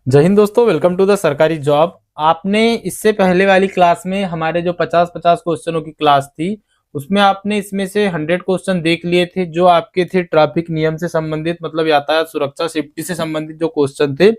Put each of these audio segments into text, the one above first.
जय हिंद दोस्तों, welcome to the सरकारी जॉब। आपने इससे पहले वाली क्लास में हमारे जो 50-50 क्वेश्चनों की क्लास थी उसमें आपने इसमें से 100 क्वेश्चन देख लिए थे जो आपके थे ट्रैफिक नियम से संबंधित, मतलब यातायात सुरक्षा सेफ्टी से संबंधित जो क्वेश्चन थे।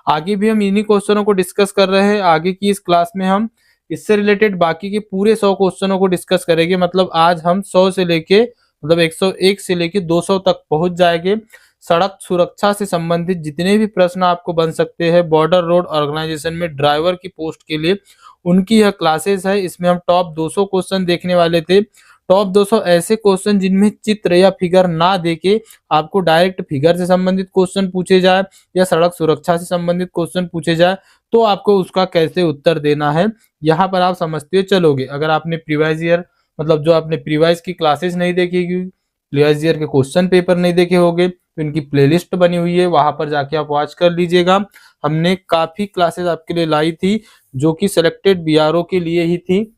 आगे भी हम इन्हीं क्वेश्चनों को डिस्कस कर रहे हैं। आगे की इस क्लास में हम इससे रिलेटेड बाकी के पूरे 100 क्वेश्चनों को डिस्कस करेंगे। मतलब आज हम 100 से लेके मतलब 101 से लेके 200 तक पहुंच जाएंगे। सड़क सुरक्षा से संबंधित जितने भी प्रश्न आपको बन सकते हैं बॉर्डर रोड ऑर्गेनाइजेशन में ड्राइवर की पोस्ट के लिए, उनकी यह क्लासेस है। इसमें हम टॉप 200 क्वेश्चन देखने वाले थे। टॉप 200 ऐसे क्वेश्चन जिनमें चित्र या फिगर ना देके आपको डायरेक्ट फिगर से संबंधित क्वेश्चन पूछे जाए या सड़क सुरक्षा से संबंधित क्वेश्चन पूछे जाए तो आपको उसका कैसे उत्तर देना है यहाँ पर आप समझते हुए चलोगे। अगर आपने प्रीवाइज ईयर मतलब जो आपने प्रीवाइज की क्लासेस नहीं देखी, प्रीवाइज ईयर के क्वेश्चन पेपर नहीं देखे होंगे तो इनकी प्लेलिस्ट बनी हुई है, वहां पर जाके आप वॉच कर लीजिएगा। हमने काफी क्लासेस आपके लिए लाई थी जो कि सिलेक्टेड बीआरओ के लिए ही थी।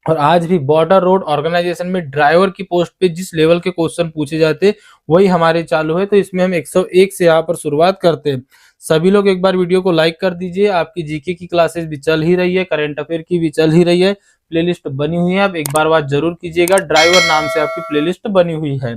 और आज भी बॉर्डर रोड ऑर्गेनाइजेशन में ड्राइवर की पोस्ट पे जिस लेवल के क्वेश्चन पूछे जाते वही हमारे चालू है। तो इसमें हम 101 से यहाँ पर शुरुआत करते हैं। सभी लोग एक बार वीडियो को लाइक कर दीजिए। आपकी जीके की क्लासेस भी चल ही रही है, करंट अफेयर की भी चल ही रही है, प्लेलिस्ट बनी हुई है। आप एक बार बात जरूर कीजिएगा, ड्राइवर नाम से आपकी प्लेलिस्ट बनी हुई है।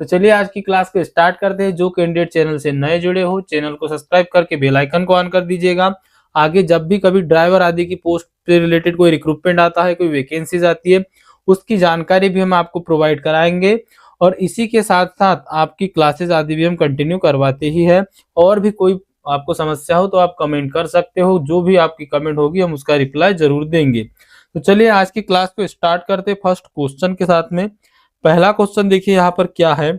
तो चलिए आज की क्लास को स्टार्ट करते हैं। जो कैंडिडेट चैनल से नए जुड़े हो चैनल को सब्सक्राइब करके बेल आइकन को ऑन कर दीजिएगा। आगे जब भी कभी ड्राइवर आदि की पोस्ट से रिलेटेड कोई रिक्रूटमेंट आता है, कोई वैकेंसीज आती है, उसकी जानकारी भी हम आपको प्रोवाइड कराएंगे। और इसी के साथ साथ आपकी क्लासेस आदि भी हम कंटिन्यू करवाते ही है। और भी कोई आपको समस्या हो तो आप कमेंट कर सकते हो, जो भी आपकी कमेंट होगी हम उसका रिप्लाई जरूर देंगे। तो चलिए आज की क्लास को स्टार्ट करते फर्स्ट क्वेश्चन के साथ में। पहला क्वेश्चन देखिए यहाँ पर क्या है।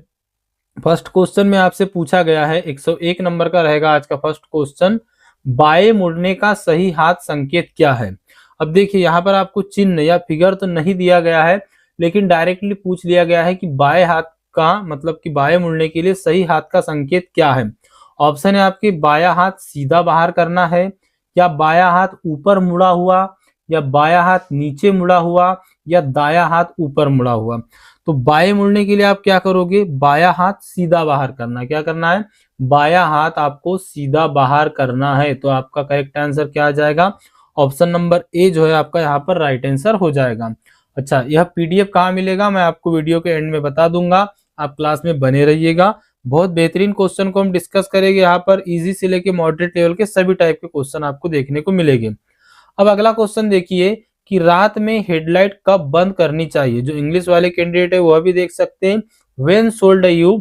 फर्स्ट क्वेश्चन में आपसे पूछा गया है, 101 नंबर का रहेगा आज का फर्स्ट क्वेश्चन। बाएं मुड़ने का सही हाथ संकेत क्या है। अब देखिए यहाँ पर आपको चिन्ह या फिगर तो नहीं दिया गया है, लेकिन डायरेक्टली पूछ लिया गया है कि बाएं हाथ का मतलब कि बाएं मुड़ने के लिए सही हाथ का संकेत क्या है। ऑप्शन है आपके, बायां हाथ सीधा बाहर करना है, या बायां हाथ ऊपर मुड़ा हुआ, या बायां हाथ नीचे मुड़ा हुआ, या दायां हाथ ऊपर मुड़ा हुआ। तो बाएं मुड़ने के लिए आप क्या करोगे, बायां हाथ सीधा बाहर करना है। क्या करना है, बायां हाथ आपको सीधा बाहर करना है। तो आपका करेक्ट आंसर क्या आ जाएगा, ऑप्शन नंबर ए जो है आपका यहाँ पर राइट आंसर हो जाएगा। अच्छा, यह पीडीएफ कहाँ मिलेगा मैं आपको वीडियो के एंड में बता दूंगा, आप क्लास में बने रहिएगा। बहुत बेहतरीन क्वेश्चन को हम डिस्कस करेंगे यहाँ पर, इजी से लेके मॉडरेट लेवल के सभी टाइप के क्वेश्चन आपको देखने को मिलेंगे। अब अगला क्वेश्चन देखिए कि रात में हेडलाइट कब बंद करनी चाहिए। जो इंग्लिश वाले कैंडिडेट है वह भी देख सकते हैं, when should you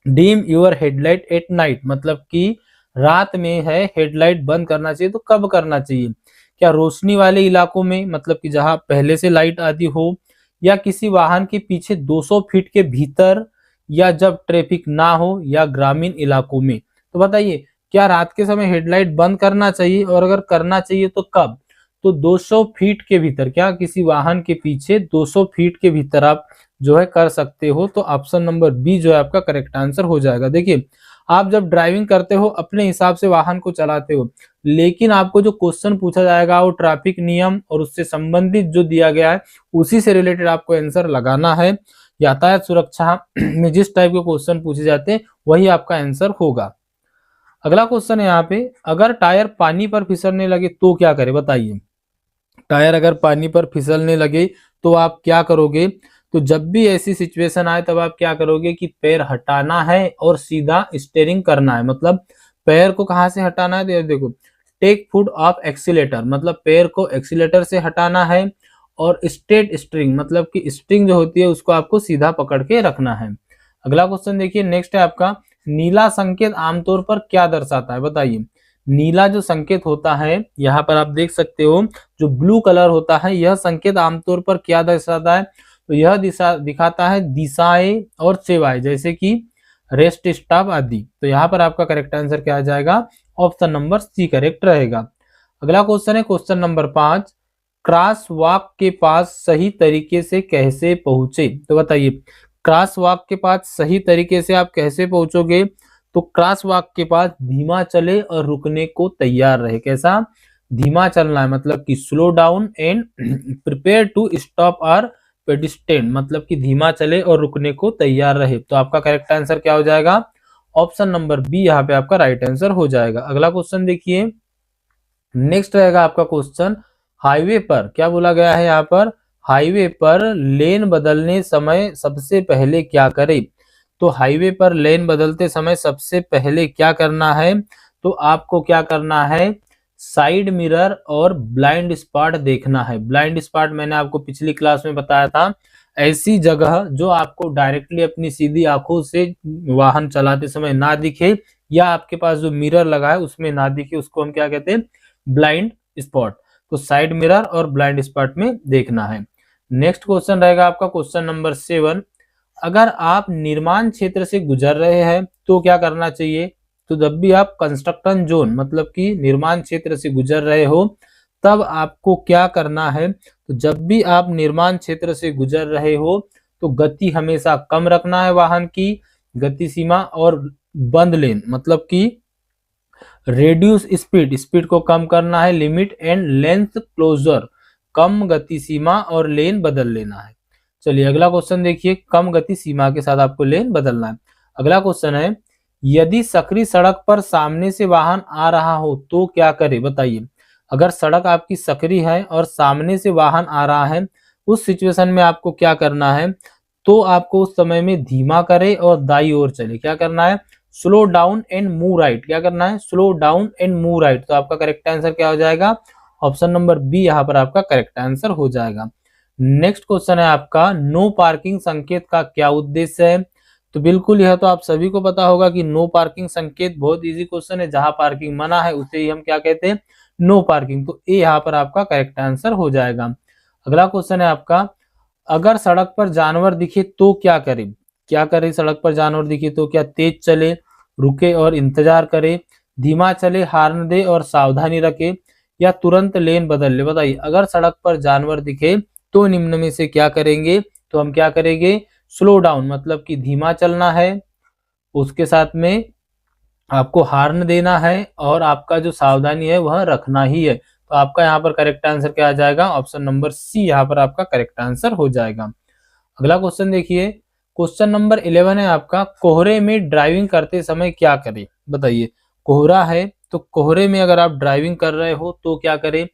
dim your headlight at night, मतलब कि रात में है हेडलाइट बंद करना चाहिए तो कब करना चाहिए। क्या रोशनी वाले इलाकों में, मतलब कि जहां पहले से लाइट आती हो, या किसी वाहन के पीछे 200 फीट के भीतर, या जब ट्रैफिक ना हो, या ग्रामीण इलाकों में। तो बताइए क्या रात के समय हेडलाइट बंद करना चाहिए, और अगर करना चाहिए तो कब। तो 200 फीट के भीतर, क्या किसी वाहन के पीछे 200 फीट के भीतर आप जो है कर सकते हो। तो ऑप्शन नंबर बी जो है आपका करेक्ट आंसर हो जाएगा। देखिए आप जब ड्राइविंग करते हो अपने हिसाब से वाहन को चलाते हो, लेकिन आपको जो क्वेश्चन पूछा जाएगा वो ट्रैफिक नियम और उससे संबंधित जो दिया गया है उसी से रिलेटेड आपको आंसर लगाना है। यातायात सुरक्षा में जिस टाइप के क्वेश्चन पूछे जाते हैं वही आपका आंसर होगा। अगला क्वेश्चन है यहाँ पे, अगर टायर पानी पर फिसलने लगे तो क्या करें, बताइए। टायर अगर पानी पर फिसलने लगे तो आप क्या करोगे। तो जब भी ऐसी सिचुएशन आए तब आप क्या करोगे कि पैर हटाना है और सीधा स्टीयरिंग करना है। मतलब पैर को कहां से हटाना है, तो देखो टेक फुट ऑफ एक्सीलेटर, मतलब पैर को एक्सीलेटर से हटाना है। और स्ट्रेट स्ट्रिंग, मतलब कि स्ट्रिंग जो होती है उसको आपको सीधा पकड़ के रखना है। अगला क्वेश्चन देखिए, नेक्स्ट है आपका, नीला संकेत आमतौर पर क्या दर्शाता है, बताइए। नीला जो संकेत होता है यहाँ पर आप देख सकते हो, जो ब्लू कलर होता है यह संकेत आमतौर पर क्या दर्शाता है। तो यह दिशा दिखाता है दिशाएं और सेवाएं, जैसे कि रेस्ट स्टॉप आदि। तो यहाँ पर आपका करेक्ट आंसर क्या आ जाएगा, ऑप्शन नंबर सी करेक्ट रहेगा। अगला क्वेश्चन है क्वेश्चन नंबर 5, क्रॉस वॉक के पास सही तरीके से कैसे पहुंचे। तो बताइए क्रॉस वॉक के पास सही तरीके से आप कैसे पहुंचोगे। तो क्रॉस वॉक के पास धीमा चले और रुकने को तैयार रहे। कैसा, धीमा चलना है, मतलब कि slow down and prepare to stop और पेडिस्ट्रियन, मतलब कि धीमा चले और रुकने को तैयार रहे। तो आपका करेक्ट आंसर क्या हो जाएगा, ऑप्शन नंबर बी यहाँ पे आपका राइट आंसर हो जाएगा। अगला क्वेश्चन देखिए, नेक्स्ट रहेगा आपका क्वेश्चन, हाईवे पर क्या बोला गया है यहाँ पर, हाईवे पर लेन बदलने समय सबसे पहले क्या करें। तो हाईवे पर लेन बदलते समय सबसे पहले क्या करना है, तो आपको क्या करना है, साइड मिरर और ब्लाइंड स्पॉट देखना है। ब्लाइंड स्पॉट मैंने आपको पिछली क्लास में बताया था, ऐसी जगह जो आपको डायरेक्टली अपनी सीधी आंखों से वाहन चलाते समय ना दिखे, या आपके पास जो मिरर लगा है उसमें ना दिखे, उसको हम क्या कहते हैं, ब्लाइंड स्पॉट। तो साइड मिरर और ब्लाइंड स्पॉट में देखना है। नेक्स्ट क्वेश्चन रहेगा आपका क्वेश्चन नंबर 7, अगर आप निर्माण क्षेत्र से गुजर रहे हैं तो क्या करना चाहिए। तो जब भी आप कंस्ट्रक्शन जोन मतलब कि निर्माण क्षेत्र से गुजर रहे हो तब आपको क्या करना है, तो जब भी आप निर्माण क्षेत्र से गुजर रहे हो तो गति हमेशा कम रखना है वाहन की, गति सीमा, और बंद लेन मतलब कि रेड्यूस स्पीड, स्पीड को कम करना है, लिमिट एंड लेंथ क्लोजर, कम गति सीमा और लेन बदल लेना है। चलिए अगला क्वेश्चन देखिए, कम गति सीमा के साथ आपको लेन बदलना है। अगला क्वेश्चन है, यदि सकरी सड़क पर सामने से वाहन आ रहा हो तो क्या करे, बताइए। अगर सड़क आपकी सकरी है और सामने से वाहन आ रहा है, उस सिचुएशन में आपको क्या करना है, तो आपको उस समय में धीमा करे और दाई ओर चले। क्या करना है, slow down and move right. क्या करना है, slow down and move right. तो आपका करेक्ट आंसर क्या हो जाएगा, ऑप्शन नंबर बी यहाँ पर आपका करेक्ट आंसर हो जाएगा। नेक्स्ट क्वेश्चन है आपका, नो पार्किंग संकेत का क्या उद्देश्य है। तो बिल्कुल यह तो आप सभी को पता होगा कि नो पार्किंग संकेत बहुत इजी क्वेश्चन है, जहां पार्किंग मना है उसे ही हम क्या कहते हैं, नो पार्किंग। तो ए यहाँ पर आपका करेक्ट आंसर हो जाएगा। अगला क्वेश्चन है आपका, अगर सड़क पर जानवर दिखे तो क्या करें। क्या करें, सड़क पर जानवर दिखे तो क्या तेज चले, रुके और इंतजार करे, धीमा चले, हार्न दे और सावधानी रखे, या तुरंत लेन बदल ले। बताइए, अगर सड़क पर जानवर दिखे तो निम्न में से क्या करेंगे। तो हम क्या करेंगे, स्लो डाउन मतलब कि धीमा चलना है, उसके साथ में आपको हार्न देना है, और आपका जो सावधानी है वह रखना ही है। तो आपका यहाँ पर करेक्ट आंसर क्या आ जाएगा, ऑप्शन नंबर सी यहाँ पर आपका करेक्ट आंसर हो जाएगा। अगला क्वेश्चन देखिए, क्वेश्चन नंबर 11 है आपका, कोहरे में ड्राइविंग करते समय क्या करें। बताइए, कोहरा है तो कोहरे में अगर आप ड्राइविंग कर रहे हो तो क्या करें,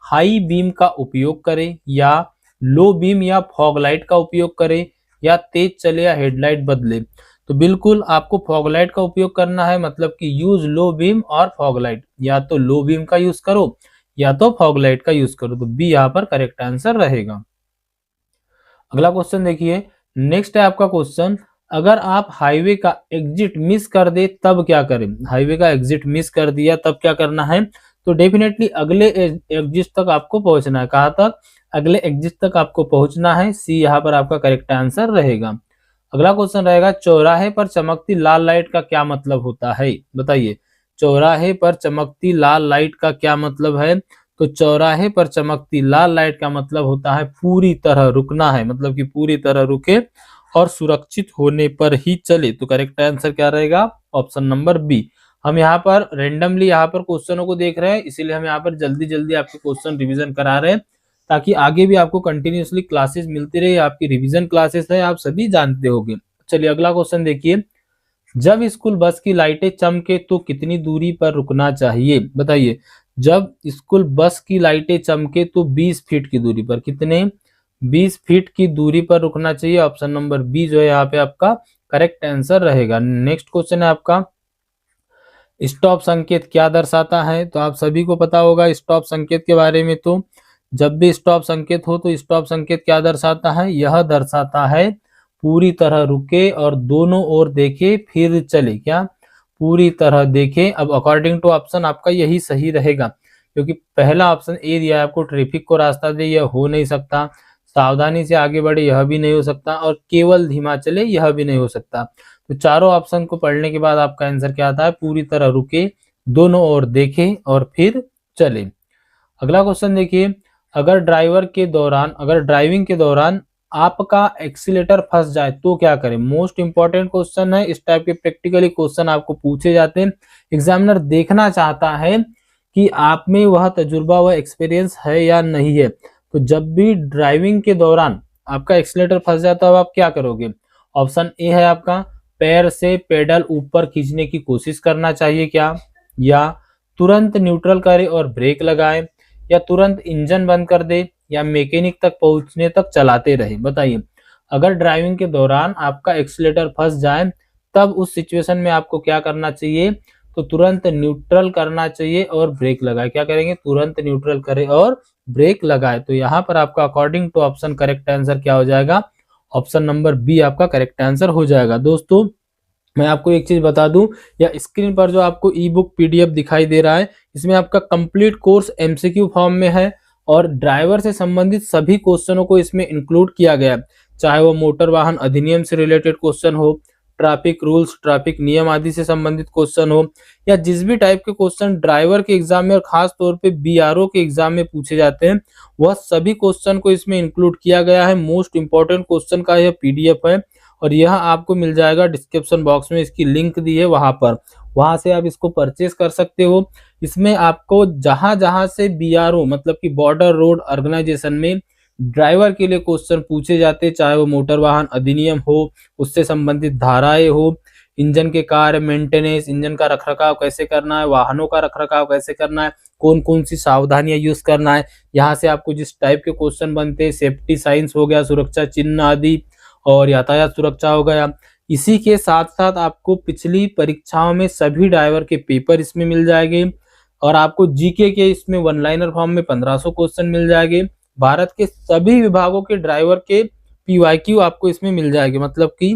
हाई बीम का उपयोग करें, या लो बीम या फॉग लाइट का उपयोग करें, या तेज चले या हेडलाइट बदले। तो बिल्कुल आपको फॉग लाइट का उपयोग करना है, मतलब कि यूज लो बीम और फॉग लाइट, या तो लो बीम का यूज करो या तो फॉग लाइट का यूज करो। तो बी यहाँ पर करेक्ट आंसर रहेगा। अगला क्वेश्चन देखिए, नेक्स्ट है आपका क्वेश्चन, अगर आप हाईवे का एग्जिट मिस कर दे तब क्या करें। हाईवे का एग्जिट मिस कर दिया तब क्या करना है, तो डेफिनेटली अगले एग्जिट तक आपको पहुंचना है। कहां तक, अगले एग्जिट तक आपको पहुंचना है। सी यहाँ पर आपका करेक्ट आंसर रहेगा। अगला क्वेश्चन रहेगा, चौराहे पर चमकती लाल लाइट का क्या मतलब होता है। बताइए, चौराहे पर चमकती लाल लाइट का क्या मतलब है। तो चौराहे पर चमकती लाल लाइट का मतलब होता है पूरी तरह रुकना है, मतलब कि पूरी तरह रुके और सुरक्षित होने पर ही चले। तो करेक्ट आंसर क्या रहेगा, ऑप्शन नंबर बी। हम यहाँ पर रेंडमली यहाँ पर क्वेश्चनों को देख रहे हैं, इसीलिए हम यहाँ पर जल्दी जल्दी आपके क्वेश्चन रिवीजन करा रहे हैं, ताकि आगे भी आपको कंटिन्यूअसली क्लासेस मिलती रहे। आपकी रिवीजन क्लासेस है, आप सभी जानते होंगे। चलिए अगला क्वेश्चन देखिए, जब स्कूल बस की लाइटें चमके तो कितनी दूरी पर रुकना चाहिए। बताइए, जब स्कूल बस की लाइटें चमके तो 20 फीट की दूरी पर, कितने, 20 फीट की दूरी पर रुकना चाहिए। ऑप्शन नंबर बी जो है यहाँ पे आपका करेक्ट आंसर रहेगा। नेक्स्ट क्वेश्चन है आपका, स्टॉप संकेत क्या दर्शाता है। तो आप सभी को पता होगा स्टॉप संकेत के बारे में। तो जब भी स्टॉप संकेत हो तो स्टॉप संकेत क्या दर्शाता है, यह दर्शाता है पूरी तरह रुके और दोनों ओर देखे फिर चले। क्या, पूरी तरह देखे। अब अकॉर्डिंग टू ऑप्शन आपका यही सही रहेगा, क्योंकि पहला ऑप्शन ए दिया है आपको, ट्रैफिक को रास्ता दे, यह हो नहीं सकता। सावधानी से आगे बढ़े, यह भी नहीं हो सकता। और केवल धीमा चले, यह भी नहीं हो सकता। तो चारों ऑप्शन को पढ़ने के बाद आपका आंसर क्या आता है, पूरी तरह रुके, दोनों ओर देखे और फिर चले। अगला क्वेश्चन देखिए, अगर ड्राइविंग के दौरान आपका एक्सीलेटर फंस जाए तो क्या करें। मोस्ट इंपॉर्टेंट क्वेश्चन है, इस टाइप के प्रैक्टिकली क्वेश्चन आपको पूछे जाते हैं। एग्जामिनर देखना चाहता है कि आप में वह तजुर्बा, वह एक्सपीरियंस है या नहीं है। तो जब भी ड्राइविंग के दौरान आपका एक्सीलेटर फंस जाता है, अब आप क्या करोगे। ऑप्शन ए है आपका, पैर से पेडल ऊपर खींचने की कोशिश करना चाहिए क्या, या तुरंत न्यूट्रल करे और ब्रेक लगाए, या तुरंत इंजन बंद कर दे, या मैकेनिक तक पहुंचने तक चलाते रहे। बताइए, अगर ड्राइविंग के दौरान आपका एक्सीलेटर फंस जाए तब उस सिचुएशन में आपको क्या करना चाहिए, तो तुरंत न्यूट्रल करना चाहिए और ब्रेक लगाए। क्या करेंगे, तुरंत न्यूट्रल करे और ब्रेक लगाए। तो यहाँ पर आपका according to option correct answer क्या हो जाएगा, ऑप्शन नंबर बी आपका करेक्ट आंसर हो जाएगा। दोस्तों मैं आपको एक चीज बता दूं, या स्क्रीन पर जो आपको ई बुक पीडीएफ दिखाई दे रहा है, इसमें आपका कंप्लीट कोर्स एमसीक्यू फॉर्म में है और ड्राइवर से संबंधित सभी क्वेश्चनों को इसमें इंक्लूड किया गया है, चाहे वो मोटर वाहन अधिनियम से रिलेटेड क्वेश्चन हो, ट्रैफिक रूल्स ट्रैफिक नियम आदि से संबंधित क्वेश्चन हो, या जिस भी टाइप के क्वेश्चन ड्राइवर के एग्जाम में और खास तौर पे बीआरओ के एग्जाम में पूछे जाते हैं, वह सभी क्वेश्चन को इसमें इंक्लूड किया गया है। मोस्ट इंपॉर्टेंट क्वेश्चन का यह पीडीएफ है और यह आपको मिल जाएगा डिस्क्रिप्शन बॉक्स में, इसकी लिंक दी है वहां से आप इसको परचेज कर सकते हो। इसमें आपको जहां जहां से बीआरओ मतलब कि बॉर्डर रोड ऑर्गेनाइजेशन में ड्राइवर के लिए क्वेश्चन पूछे जाते, चाहे वो मोटर वाहन अधिनियम हो, उससे संबंधित धाराएं हो, इंजन के कार्य मेंटेनेंस, इंजन का रखरखाव कैसे करना है, वाहनों का रखरखाव कैसे करना है, कौन कौन सी सावधानियां यूज करना है, यहाँ से आपको जिस टाइप के क्वेश्चन बनते हैं, सेफ्टी साइंस हो गया, सुरक्षा चिन्ह आदि, और यातायात सुरक्षा हो गया। इसी के साथ साथ आपको पिछली परीक्षाओं में सभी ड्राइवर के पेपर इसमें मिल जाएंगे और आपको जीके के इसमें वन लाइनर फॉर्म में 1500 क्वेश्चन मिल जाएंगे। भारत के सभी विभागों के ड्राइवर के पीवाईक्यू आपको इसमें मिल जाएंगे, मतलब कि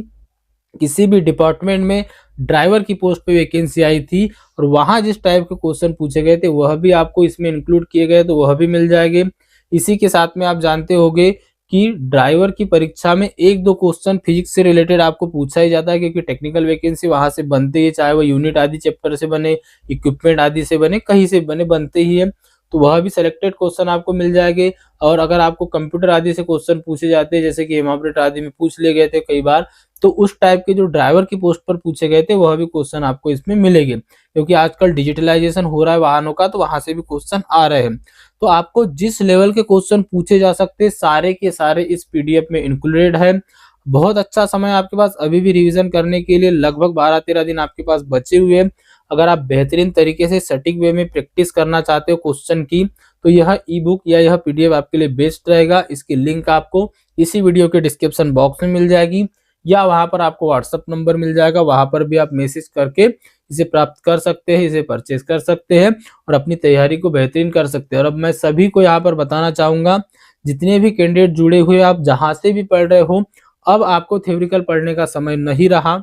किसी भी डिपार्टमेंट में ड्राइवर की पोस्ट पे वैकेंसी आई थी और वहां जिस टाइप के क्वेश्चन पूछे गए थे वह भी आपको इसमें इंक्लूड किए गए, तो वह भी मिल जाएंगे। इसी के साथ में आप जानते होंगे कि ड्राइवर की परीक्षा में एक दो क्वेश्चन फिजिक्स से रिलेटेड आपको पूछा ही जाता है, क्योंकि टेक्निकल वैकेंसी वहां से बनती है, चाहे वो यूनिट आदि चैप्टर से बने, इक्विपमेंट आदि से बने, कहीं से बने, बनते ही है। तो वह भी सिलेक्टेड क्वेश्चन आपको मिल जाएंगे। और अगर आपको कंप्यूटर आदि से क्वेश्चन पूछे जाते हैं, जैसे कि हेमाप्रेट आदि में पूछ लिए गए थे कई बार, तो उस टाइप के जो ड्राइवर की पोस्ट पर पूछे गए थे वह भी क्वेश्चन आपको इसमें मिलेंगे, क्योंकि आजकल डिजिटलाइजेशन हो रहा है वाहनों का, तो वहां से भी क्वेश्चन आ रहे हैं। तो आपको जिस लेवल के क्वेश्चन पूछे जा सकते हैं सारे के सारे इस पीडीएफ में इंक्लूडेड है। बहुत अच्छा समय आपके पास अभी भी रिवीजन करने के लिए, लगभग 12-13 दिन आपके पास बचे हुए हैं। अगर आप बेहतरीन तरीके से सटीक वे में प्रैक्टिस करना चाहते हो क्वेश्चन की, तो यह ई बुक या यह पीडीएफ आपके लिए बेस्ट रहेगा। इसकी लिंक आपको इसी वीडियो के डिस्क्रिप्शन बॉक्स में मिल जाएगी, या वहां पर आपको व्हाट्सएप नंबर मिल जाएगा, वहां पर भी आप मैसेज करके इसे प्राप्त कर सकते हैं, इसे परचेज कर सकते हैं और अपनी तैयारी को बेहतरीन कर सकते हैं। और अब मैं सभी को यहाँ पर बताना चाहूंगा, जितने भी कैंडिडेट जुड़े हुए आप जहां से भी पढ़ रहे हो, अब आपको थ्योरिकल पढ़ने का समय नहीं रहा।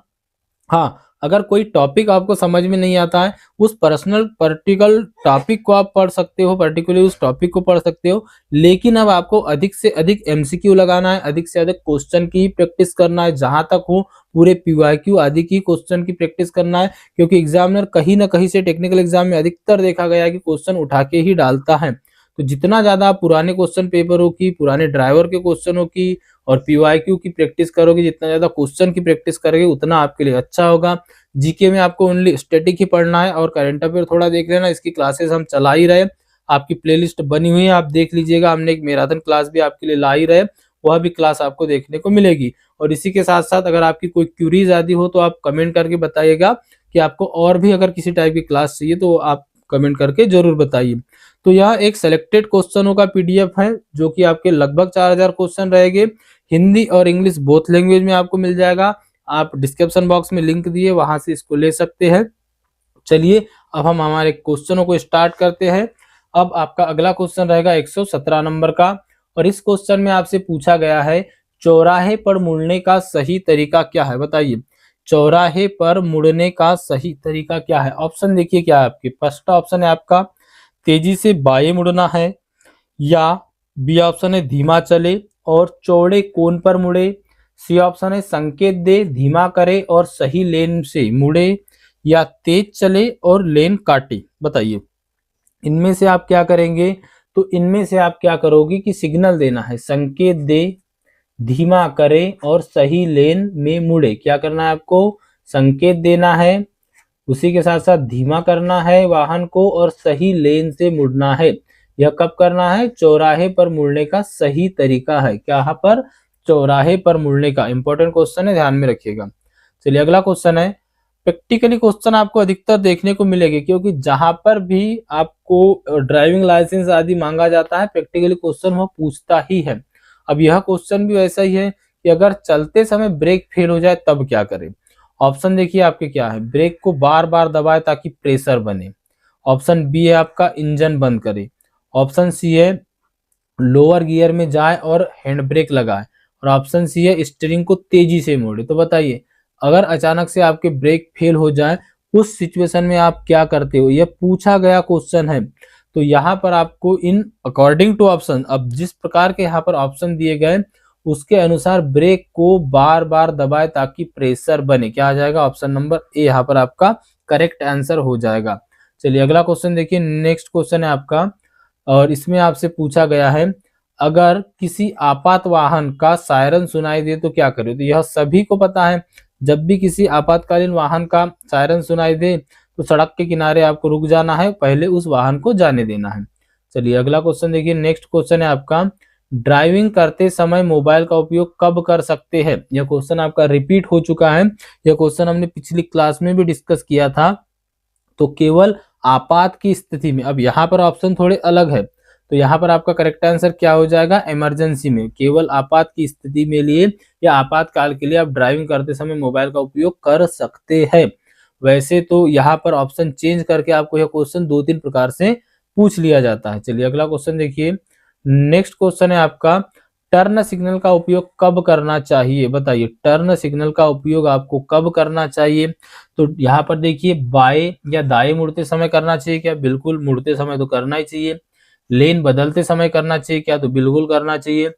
हाँ, अगर कोई टॉपिक आपको समझ में नहीं आता है, उस पर्टिकुलर टॉपिक को आप पढ़ सकते हो, पर्टिकुलरली उस टॉपिक को पढ़ सकते हो, लेकिन अब आपको अधिक से अधिक एमसीक्यू लगाना है, अधिक से अधिक क्वेश्चन की प्रैक्टिस करना है, जहां तक हो पूरे पीवाईक्यू आदि की क्वेश्चन की प्रैक्टिस करना है, क्योंकि एग्जामिनर कहीं ना कहीं से टेक्निकल एग्जाम में अधिकतर देखा गया है कि क्वेश्चन उठा के ही डालता है। तो जितना ज्यादा आप पुराने क्वेश्चन पेपरों की, पुराने ड्राइवर के क्वेश्चनों की और पीवाईक्यू की प्रैक्टिस करोगे, जितना ज्यादा क्वेश्चन की प्रैक्टिस करोगे उतना आपके लिए अच्छा होगा। जीके में आपको ओनली स्टैटिक ही पढ़ना है और करंट अफेयर थोड़ा देख लेना, इसकी क्लासेस हम चला ही रहे, आपकी प्लेलिस्ट बनी हुई है, आप देख लीजिएगा। हमने एक मैराथन क्लास भी आपके लिए ला ही रहे, वह भी क्लास आपको देखने को मिलेगी। और इसी के साथ साथ अगर आपकी कोई क्यूरीज आदि हो तो आप कमेंट करके बताइएगा कि आपको और भी अगर किसी टाइप की क्लास चाहिए तो आप कमेंट करके जरूर बताइए। तो यह एक सिलेक्टेड क्वेश्चनों का पीडीएफ है, जो कि आपके लगभग 4000 क्वेश्चन रहेंगे, हिंदी और इंग्लिश बोथ लैंग्वेज में आपको मिल जाएगा। आप डिस्क्रिप्शन बॉक्स में लिंक दिए, वहां से इसको ले सकते हैं। चलिए अब हम हमारे क्वेश्चनों को स्टार्ट करते हैं। अब आपका अगला क्वेश्चन रहेगा 117 नंबर का, और इस क्वेश्चन में आपसे पूछा गया है चौराहे पर मुड़ने का सही तरीका क्या है। बताइए, चौराहे पर मुड़ने का सही तरीका क्या है। ऑप्शन देखिए क्या है आपके। फर्स्ट ऑप्शन है आपका तेजी से बाएं मुड़ना है, या बी ऑप्शन है धीमा चले और चौड़े कोण पर मुड़े, सी ऑप्शन है संकेत दे, धीमा करे और सही लेन से मुड़े, या तेज चले और लेन काटे। बताइए इनमें से आप क्या करेंगे। तो इनमें से आप क्या करोगे कि सिग्नल देना है, संकेत दे, धीमा करे और सही लेन में मुड़े। क्या करना है आपको, संकेत देना है, उसी के साथ साथ धीमा करना है वाहन को और सही लेन से मुड़ना है। यह कब करना है, चौराहे पर मुड़ने का सही तरीका है। क्या पर, चौराहे पर मुड़ने का। इंपॉर्टेंट क्वेश्चन है, ध्यान में रखिएगा। चलिए अगला क्वेश्चन है, प्रैक्टिकली क्वेश्चन आपको अधिकतर देखने को मिलेंगे, क्योंकि जहां पर भी आपको ड्राइविंग लाइसेंस आदि मांगा जाता है प्रैक्टिकली क्वेश्चन वो पूछता ही है। अब यह क्वेश्चन भी वैसा ही है कि अगर चलते समय ब्रेक फेल हो जाए तब क्या करें। ऑप्शन देखिए आपके क्या है, ब्रेक को बार बार दबाए ताकि प्रेशर बने। ऑप्शन बी है आपका इंजन बंद करे। ऑप्शन सी है लोअर गियर में जाए और हैंड ब्रेक लगाए। और ऑप्शन सी है स्टीयरिंग को तेजी से मोड़े। तो बताइए, अगर अचानक से आपके ब्रेक फेल हो जाए उस सिचुएशन में आप क्या करते हो, यह पूछा गया क्वेश्चन है। तो यहाँ पर आपको इन अकॉर्डिंग टू ऑप्शन, अब जिस प्रकार के यहाँ पर ऑप्शन दिए गए उसके अनुसार ब्रेक को बार बार दबाए ताकि प्रेशर बने। क्या आ जाएगा, ऑप्शन नंबर ए यहाँ पर आपका करेक्ट आंसर हो जाएगा। चलिए अगला क्वेश्चन देखिए, नेक्स्ट क्वेश्चन है आपका और इसमें आपसे पूछा गया है, अगर किसी आपात वाहन का सायरन सुनाई दे तो क्या करें। तो यह सभी को पता है, जब भी किसी आपातकालीन वाहन का सायरन सुनाई दे तो सड़क के किनारे आपको रुक जाना है, पहले उस वाहन को जाने देना है। चलिए अगला क्वेश्चन देखिए, नेक्स्ट क्वेश्चन है आपका, ड्राइविंग करते समय मोबाइल का उपयोग कब कर सकते हैं। यह क्वेश्चन आपका रिपीट हो चुका है, यह क्वेश्चन हमने पिछली क्लास में भी डिस्कस किया था। तो केवल आपात की स्थिति में। अब यहाँ पर ऑप्शन थोड़े अलग है, तो यहाँ पर आपका करेक्ट आंसर क्या हो जाएगा, इमरजेंसी में, केवल आपात की स्थिति में लिए या आपातकाल के लिए आप ड्राइविंग करते समय मोबाइल का उपयोग कर सकते हैं। वैसे तो यहाँ पर ऑप्शन चेंज करके आपको यह क्वेश्चन 2-3 प्रकार से पूछ लिया जाता है। चलिए अगला क्वेश्चन देखिए, नेक्स्ट क्वेश्चन है आपका, टर्न सिग्नल का उपयोग कब करना चाहिए। बताइए, टर्न सिग्नल का उपयोग आपको कब करना चाहिए। तो यहाँ पर देखिए, बाएं या दाएं मुड़ते समय करना चाहिए क्या, बिल्कुल मुड़ते समय तो करना ही चाहिए। लेन बदलते समय करना चाहिए क्या, तो बिल्कुल करना चाहिए।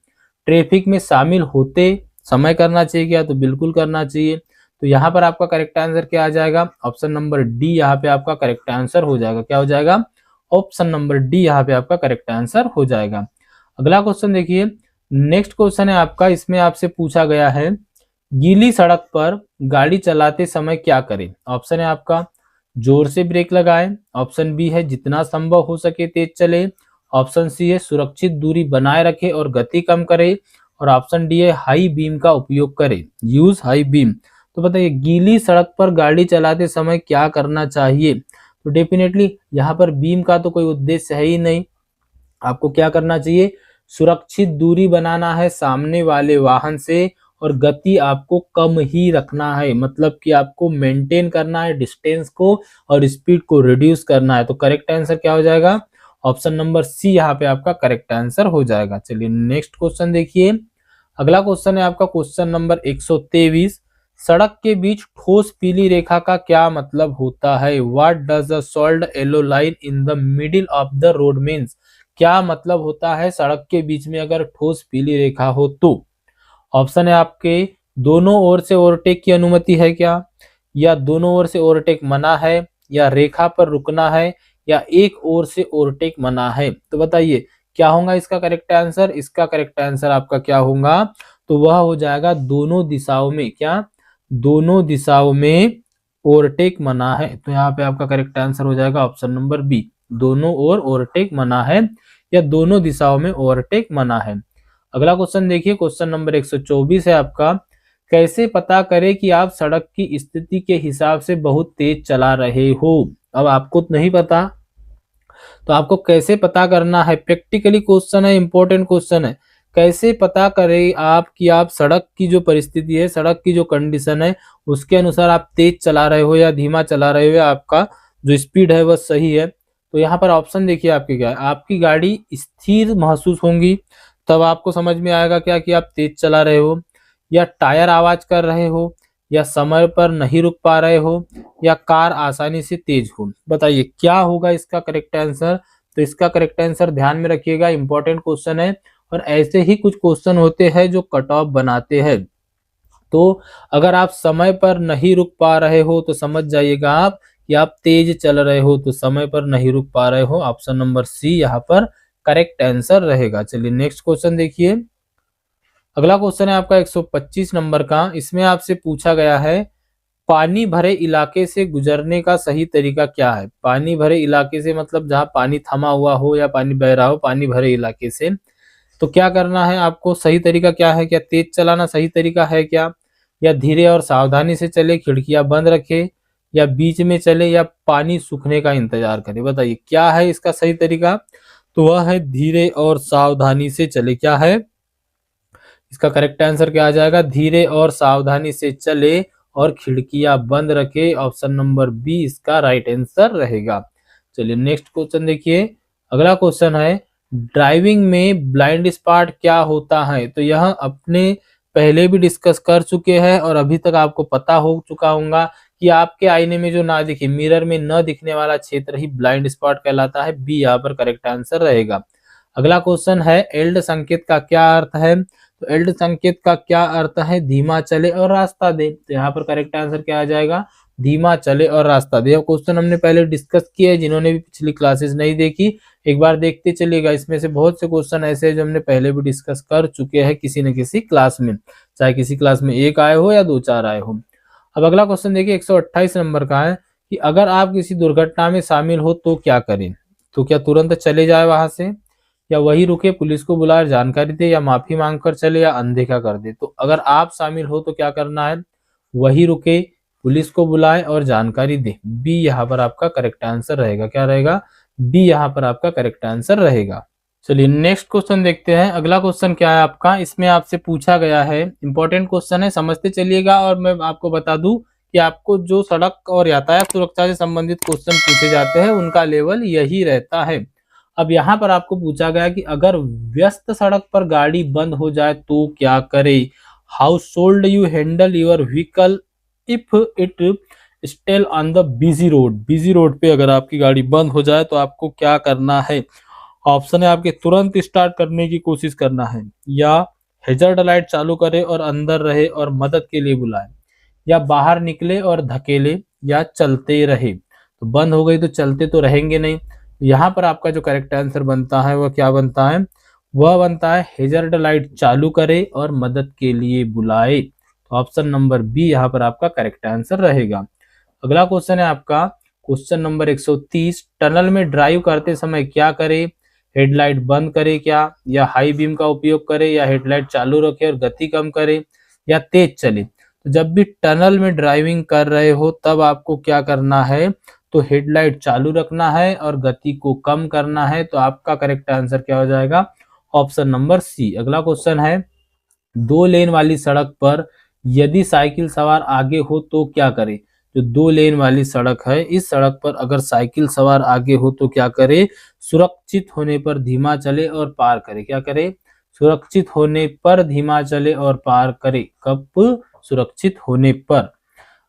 ट्रैफिक में शामिल होते समय करना चाहिए क्या, तो बिल्कुल करना चाहिए। तो यहाँ पर आपका करेक्ट आंसर क्या आ जाएगा, ऑप्शन नंबर डी यहाँ पे आपका करेक्ट आंसर हो जाएगा। क्या हो जाएगा, ऑप्शन नंबर डी यहाँ पे आपका करेक्ट आंसर हो जाएगा। अगला क्वेश्चन देखिए, नेक्स्ट क्वेश्चन है आपका, इसमें आपसे पूछा गया है, गीली सड़क पर गाड़ी चलाते समय क्या करें। ऑप्शन है आपका जोर से ब्रेक लगाएं। ऑप्शन बी है जितना संभव हो सके तेज चले। ऑप्शन सी है सुरक्षित दूरी बनाए रखे और गति कम करे। और ऑप्शन डी है हाई बीम का उपयोग करें, यूज हाई बीम। तो बताइए, गीली सड़क पर गाड़ी चलाते समय क्या करना चाहिए। तो डेफिनेटली यहाँ पर बीम का तो कोई उद्देश्य है ही नहीं। आपको क्या करना चाहिए, सुरक्षित दूरी बनाना है सामने वाले वाहन से और गति आपको कम ही रखना है, मतलब कि आपको मेंटेन करना है डिस्टेंस को और स्पीड को रिड्यूस करना है। तो करेक्ट आंसर क्या हो जाएगा, ऑप्शन नंबर सी यहाँ पे आपका करेक्ट आंसर हो जाएगा। चलिए नेक्स्ट क्वेश्चन देखिए, अगला क्वेश्चन है आपका क्वेश्चन नंबर 123, सड़क के बीच ठोस पीली रेखा का क्या मतलब होता है। What does a solid yellow line in the middle of the road means. क्या मतलब होता है सड़क के बीच में अगर ठोस पीली रेखा हो तो। ऑप्शन है आपके, दोनों ओर से ओवरटेक की अनुमति है क्या, या दोनों ओर से ओवरटेक मना है, या रेखा पर रुकना है, या एक ओर से ओवरटेक मना है। तो बताइए क्या होगा इसका करेक्ट आंसर। इसका करेक्ट आंसर आपका क्या होगा, तो वह हो जाएगा दोनों दिशाओं में। क्या, दोनों दिशाओं में ओवरटेक मना है। तो यहाँ पे आपका करेक्ट आंसर हो जाएगा ऑप्शन नंबर बी, दोनों ओर ओवरटेक मना है या दोनों दिशाओं में ओवरटेक मना है। अगला क्वेश्चन देखिए, क्वेश्चन नंबर 124 है आपका, कैसे पता करें कि आप सड़क की स्थिति के हिसाब से बहुत तेज चला रहे हो। अब आपको नहीं पता तो आपको कैसे पता करना है, प्रैक्टिकली क्वेश्चन है, इंपॉर्टेंट क्वेश्चन है। कैसे पता करें आप कि आप सड़क की जो परिस्थिति है, सड़क की जो कंडीशन है उसके अनुसार आप तेज चला रहे हो या धीमा चला रहे हो, या आपका जो स्पीड है वह सही है। तो यहाँ पर ऑप्शन देखिए आपके क्या है, आपकी गाड़ी स्थिर महसूस होंगी तब आपको समझ में आएगा क्या कि आप तेज चला रहे हो, या टायर आवाज कर रहे हो, या समय पर नहीं रुक पा रहे हो, या कार आसानी से तेज हो। बताइए क्या होगा इसका करेक्ट आंसर। तो इसका करेक्ट आंसर ध्यान में रखिएगा, इंपॉर्टेंट क्वेश्चन है और ऐसे ही कुछ क्वेश्चन होते हैं जो कट ऑफ बनाते हैं। तो अगर आप समय पर नहीं रुक पा रहे हो तो समझ जाइएगा आप कि आप तेज चल रहे हो, तो समय पर नहीं रुक पा रहे हो, ऑप्शन नंबर सी यहाँ पर करेक्ट आंसर रहेगा। चलिए नेक्स्ट क्वेश्चन देखिए, अगला क्वेश्चन है आपका 125 नंबर का। इसमें आपसे पूछा गया है, पानी भरे इलाके से गुजरने का सही तरीका क्या है। पानी भरे इलाके से मतलब जहां पानी थमा हुआ हो या पानी बह रहा हो, पानी भरे इलाके से तो क्या करना है आपको, सही तरीका क्या है, क्या तेज चलाना सही तरीका है क्या, या धीरे और सावधानी से चले, खिड़कियां बंद रखे, या बीच में चले, या पानी सूखने का इंतजार करे। बताइए क्या है इसका सही तरीका? तो वह है धीरे और सावधानी से चले। क्या है इसका करेक्ट आंसर? क्या आ जाएगा? धीरे और सावधानी से चले और खिड़कियां बंद रखे। ऑप्शन नंबर बी इसका राइट आंसर रहेगा। चलिए नेक्स्ट क्वेश्चन देखिए। अगला क्वेश्चन है ड्राइविंग में ब्लाइंड स्पॉट क्या होता है? तो यह अपने पहले भी डिस्कस कर चुके हैं और अभी तक आपको पता हो चुका होगा कि आपके आईने में जो ना दिखे, मिरर में न दिखने वाला क्षेत्र ही ब्लाइंड स्पॉट कहलाता है। बी यहाँ पर करेक्ट आंसर रहेगा। अगला क्वेश्चन है एल्ड संकेत का क्या अर्थ है? तो एल्ड संकेत का क्या अर्थ है? धीमा चले और रास्ता दे। तो यहाँ पर करेक्ट आंसर क्या आ जाएगा? धीमा चले और रास्ता दे। क्वेश्चन हमने पहले डिस्कस किया है, जिन्होंने भी पिछली क्लासेस नहीं देखी एक बार देखते चलिएगा। इसमें से बहुत से क्वेश्चन ऐसे हैं जो हमने पहले भी डिस्कस कर चुके हैं किसी न किसी क्लास में, चाहे किसी क्लास में एक आए हो या दो चार आए हो। अब अगला क्वेश्चन देखिए 128 नंबर का है कि अगर आप किसी दुर्घटना में शामिल हो तो क्या करें? तो क्या तुरंत चले जाए वहां से, या वही रुके, पुलिस को बुलाए, जानकारी दे, या माफी मांगकर चले, या अनदेखा कर दे? तो अगर आप शामिल हो तो क्या करना है? वही रुके, पुलिस को बुलाए और जानकारी दे। बी यहाँ पर आपका करेक्ट आंसर रहेगा। क्या रहेगा? बी यहाँ पर आपका करेक्ट आंसर रहेगा। चलिए नेक्स्ट क्वेश्चन देखते हैं। अगला क्वेश्चन क्या है आपका? इसमें आपसे पूछा गया है, इंपॉर्टेंट क्वेश्चन है, समझते चलिएगा। और मैं आपको बता दूं कि आपको जो सड़क और यातायात सुरक्षा से संबंधित क्वेश्चन पूछे जाते हैं उनका लेवल यही रहता है। अब यहाँ पर आपको पूछा गया कि अगर व्यस्त सड़क पर गाड़ी बंद हो जाए तो क्या करे? How should you handle your vehicle if it stall on the busy road? Busy road पे अगर आपकी गाड़ी बंद हो जाए तो आपको क्या करना है? ऑप्शन है आपके तुरंत स्टार्ट करने की कोशिश करना है, या हेजर्ड लाइट चालू करे और अंदर रहे और मदद के लिए बुलाए, या बाहर निकले और धकेले, या चलते रहे। तो बंद हो गई तो चलते तो रहेंगे नहीं। यहाँ पर आपका जो करेक्ट आंसर बनता है वह क्या बनता है? वह बनता है हेजर्ड लाइट चालू करे और मदद के लिए बुलाए। तो ऑप्शन नंबर बी यहाँ पर आपका करेक्ट आंसर रहेगा। अगला क्वेश्चन है आपका क्वेश्चन नंबर 130। टनल में ड्राइव करते समय क्या करे? हेडलाइट बंद करे क्या, या हाई बीम का उपयोग करे, या हेडलाइट चालू रखे और गति कम करे, या तेज चले? तो जब भी टनल में ड्राइविंग कर रहे हो तब आपको क्या करना है? तो हेडलाइट चालू रखना है और गति को कम करना है। तो आपका करेक्ट आंसर क्या हो जाएगा? Option number C. अगला क्वेश्चन है दो लेन वाली सड़क पर यदि साइकिल सवार आगे हो तो क्या करे? जो दो लेन वाली सड़क है, इस सड़क पर अगर साइकिल सवार आगे हो तो क्या करे? सुरक्षित होने पर धीमा चले और पार करे। क्या करे? सुरक्षित होने पर धीमा चले और पार करे। कब? सुरक्षित होने पर।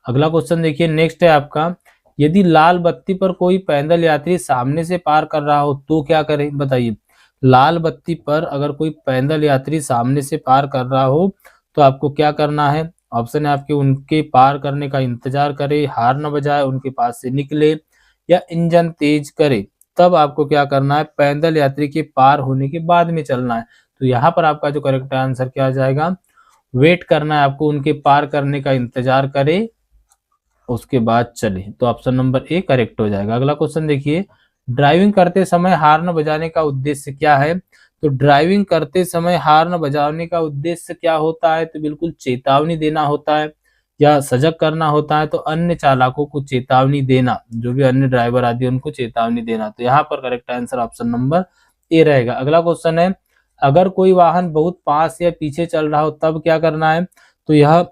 अगला क्वेश्चन देखिए नेक्स्ट है आपका, यदि लाल बत्ती पर कोई पैदल यात्री सामने से पार कर रहा हो तो क्या करे? बताइए लाल बत्ती पर अगर कोई पैदल यात्री सामने से पार कर रहा हो तो आपको क्या करना है? ऑप्शन है आपके उनके पार करने का इंतजार करे, हार्न न बजाए, उनके पास से निकले, या इंजन तेज करे। तब आपको क्या करना है? पैदल यात्री के पार होने के बाद में चलना है। तो यहाँ पर आपका जो करेक्ट आंसर क्या आ जाएगा? वेट करना है आपको, उनके पार करने का इंतजार करे, उसके बाद चले। तो ऑप्शन नंबर ए करेक्ट हो जाएगा। अगला क्वेश्चन देखिए, ड्राइविंग करते समय हार्न बजाने का उद्देश्य क्या है? तो ड्राइविंग करते समय हार्न बजाने का उद्देश्य क्या होता है? तो बिल्कुल चेतावनी देना होता है, या सजग करना होता है। तो अन्य चालकों को चेतावनी देना, जो भी अन्य ड्राइवर आदि है उनको चेतावनी देना। तो यहाँ पर correct answer option number A रहेगा। अगला क्वेश्चन है, अगर कोई वाहन बहुत पास या पीछे चल रहा हो तब क्या करना है? तो यह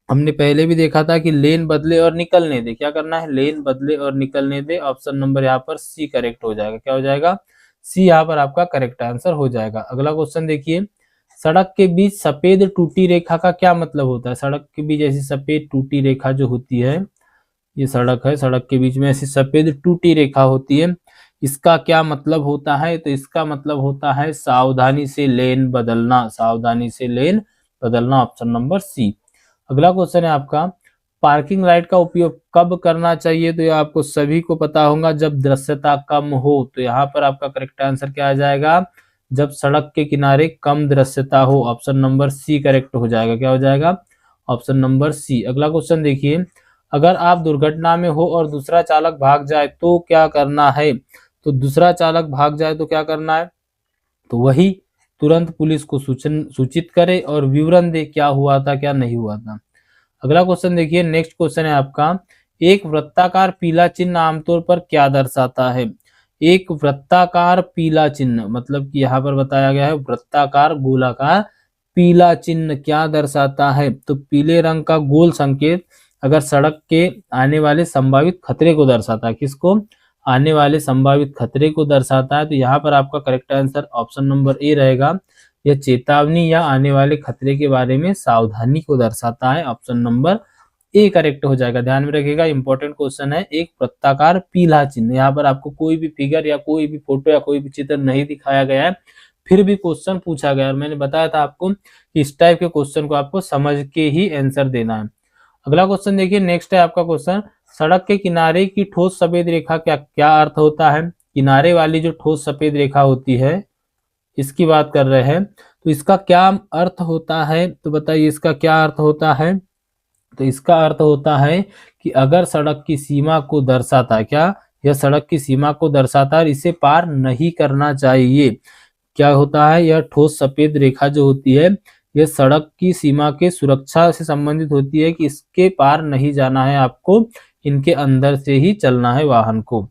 हमने पहले भी देखा था कि लेन बदले और निकलने दे। क्या करना है? लेन बदले और निकलने दे। ऑप्शन नंबर यहाँ पर सी करेक्ट हो जाएगा। क्या हो जाएगा? सी यहाँ पर आपका करेक्ट आंसर हो जाएगा। अगला क्वेश्चन देखिए, सड़क के बीच सफेद टूटी रेखा का क्या मतलब होता है? सड़क के बीच ऐसी सफेद टूटी रेखा जो होती है, ये सड़क है, सड़क के बीच में ऐसी सफेद टूटी रेखा होती है, इसका क्या मतलब होता है? तो इसका मतलब होता है सावधानी से लेन बदलना। सावधानी से लेन बदलना, ऑप्शन नंबर सी। अगला क्वेश्चन है आपका, पार्किंग लाइट का उपयोग कब करना चाहिए? तो ये आपको सभी को पता होगा, जब दृश्यता कम हो। तो यहाँ पर आपका करेक्ट आंसर क्या आ जाएगा? जब सड़क के किनारे कम दृश्यता हो। ऑप्शन नंबर सी करेक्ट हो जाएगा। क्या हो जाएगा? Option number C. अगला क्वेश्चन देखिए, अगर आप दुर्घटना में हो और दूसरा चालक भाग जाए तो क्या करना है? तो दूसरा चालक भाग जाए तो क्या करना है? तो वही तुरंत पुलिस को सूचित करे और विवरण दे क्या हुआ था क्या नहीं हुआ था। अगला क्वेश्चन देखिए, नेक्स्ट क्वेश्चन है आपका, एक वृत्ताकार पीला चिन्ह आमतौर पर क्या दर्शाता है। एक वृत्ताकार पीला चिन्ह मतलब कि यहाँ पर बताया गया है वृत्ताकार गोलाकार पीला चिन्ह क्या दर्शाता है। तो पीले रंग का गोल संकेत अगर सड़क के आने वाले संभावित खतरे को दर्शाता है, किसको, आने वाले संभावित खतरे को दर्शाता है। तो यहाँ पर आपका correct answer option number A रहेगा। यह चेतावनी या आने वाले खतरे के बारे में सावधानी को दर्शाता है। ऑप्शन नंबर ए करेक्ट हो जाएगा। ध्यान में रखिएगा, इंपॉर्टेंट क्वेश्चन है। एक वृत्ताकार पीला चिन्ह, यहाँ पर आपको कोई भी फिगर या कोई भी फोटो या कोई भी चित्र नहीं दिखाया गया है, फिर भी क्वेश्चन पूछा गया है। मैंने बताया था आपको कि इस टाइप के क्वेश्चन को आपको समझ के ही आंसर देना है। अगला क्वेश्चन देखिए, नेक्स्ट है आपका क्वेश्चन, सड़क के किनारे की ठोस सफेद रेखा क्या क्या अर्थ होता है। किनारे वाली जो ठोस सफेद रेखा होती है इसकी बात कर रहे हैं, तो इसका क्या अर्थ होता है, तो बताइए इसका क्या अर्थ होता है। तो इसका अर्थ होता है कि अगर सड़क की सीमा को दर्शाता है, क्या यह सड़क की सीमा को दर्शाता है, इसे पार नहीं करना चाहिए। क्या होता है, यह ठोस सफेद रेखा जो होती है यह सड़क की सीमा के सुरक्षा से संबंधित होती है कि इसके पार नहीं जाना है, आपको इनके अंदर से ही चलना है वाहन को।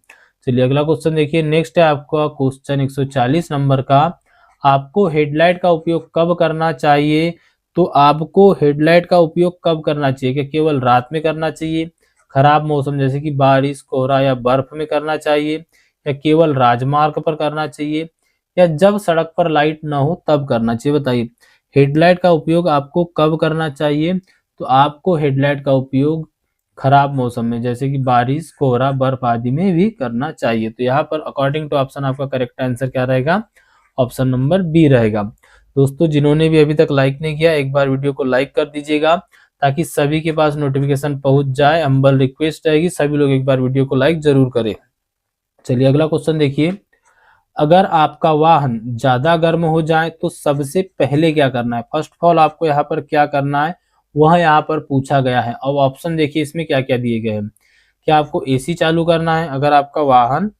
चलिए अगला क्वेश्चन देखिए, नेक्स्ट है आपका क्वेश्चन 140 नंबर का, आपको हेडलाइट का उपयोग कब करना चाहिए। तो आपको हेडलाइट का उपयोग कब करना चाहिए, क्या केवल रात में करना चाहिए, खराब मौसम जैसे कि बारिश, कोहरा या बर्फ में करना चाहिए, या केवल राजमार्ग पर करना चाहिए, या जब सड़क पर लाइट ना हो तब करना चाहिए। बताइए हेडलाइट का उपयोग आपको कब करना चाहिए। तो आपको हेडलाइट का उपयोग खराब मौसम में जैसे कि बारिश, कोहरा, बर्फ आदि में भी करना चाहिए। तो यहाँ पर अकॉर्डिंग टू ऑप्शन आपका करेक्ट आंसर क्या रहेगा, ऑप्शन नंबर बी रहेगा। दोस्तों जिन्होंने भी अभी तक लाइक नहीं किया, एक बार वीडियो को लाइक कर दीजिएगा ताकि सभी के पास नोटिफिकेशन पहुंच जाए। हम्बल रिक्वेस्ट रहेगी, सभी लोग एक बार वीडियो को लाइक जरूर करें। चलिए अगला क्वेश्चन देखिए, अगर आपका वाहन ज्यादा गर्म हो जाए तो सबसे पहले क्या करना है। फर्स्ट ऑफ ऑल आपको यहाँ पर क्या करना है वह यहाँ पर पूछा गया है। अब ऑप्शन देखिए इसमें क्या क्या दिए गए हैं। क्या आपको एसी चालू करना है, अगर आपका वाहन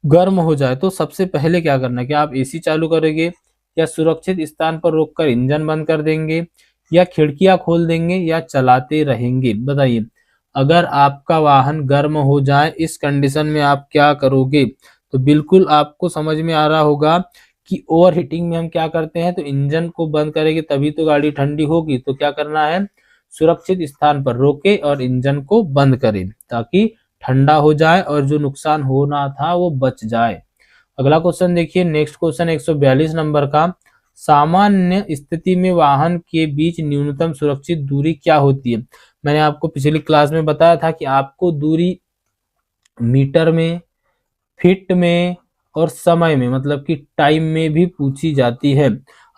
गर्म हो जाए तो सबसे पहले क्या करना है, क्या आप एसी चालू करेंगे, या सुरक्षित स्थान पर रोककर इंजन बंद कर देंगे, या खिड़कियां खोल देंगे, या चलाते रहेंगे। बताइए अगर आपका वाहन गर्म हो जाए इस कंडीशन में आप क्या करोगे। तो बिल्कुल आपको समझ में आ रहा होगा कि ओवर हीटिंग में हम क्या करते हैं, तो इंजन को बंद करेंगे तभी तो गाड़ी ठंडी होगी। तो क्या करना है, सुरक्षित स्थान पर रोके और इंजन को बंद करें ताकि ठंडा हो जाए और जो नुकसान होना था वो बच जाए। अगला क्वेश्चन देखिए, नेक्स्ट क्वेश्चन 142 नंबर का, सामान्य स्थिति में वाहन के बीच न्यूनतम सुरक्षित दूरी क्या होती है। मैंने आपको पिछली क्लास में बताया था कि आपको दूरी मीटर में, फीट में और समय में मतलब कि टाइम में भी पूछी जाती है।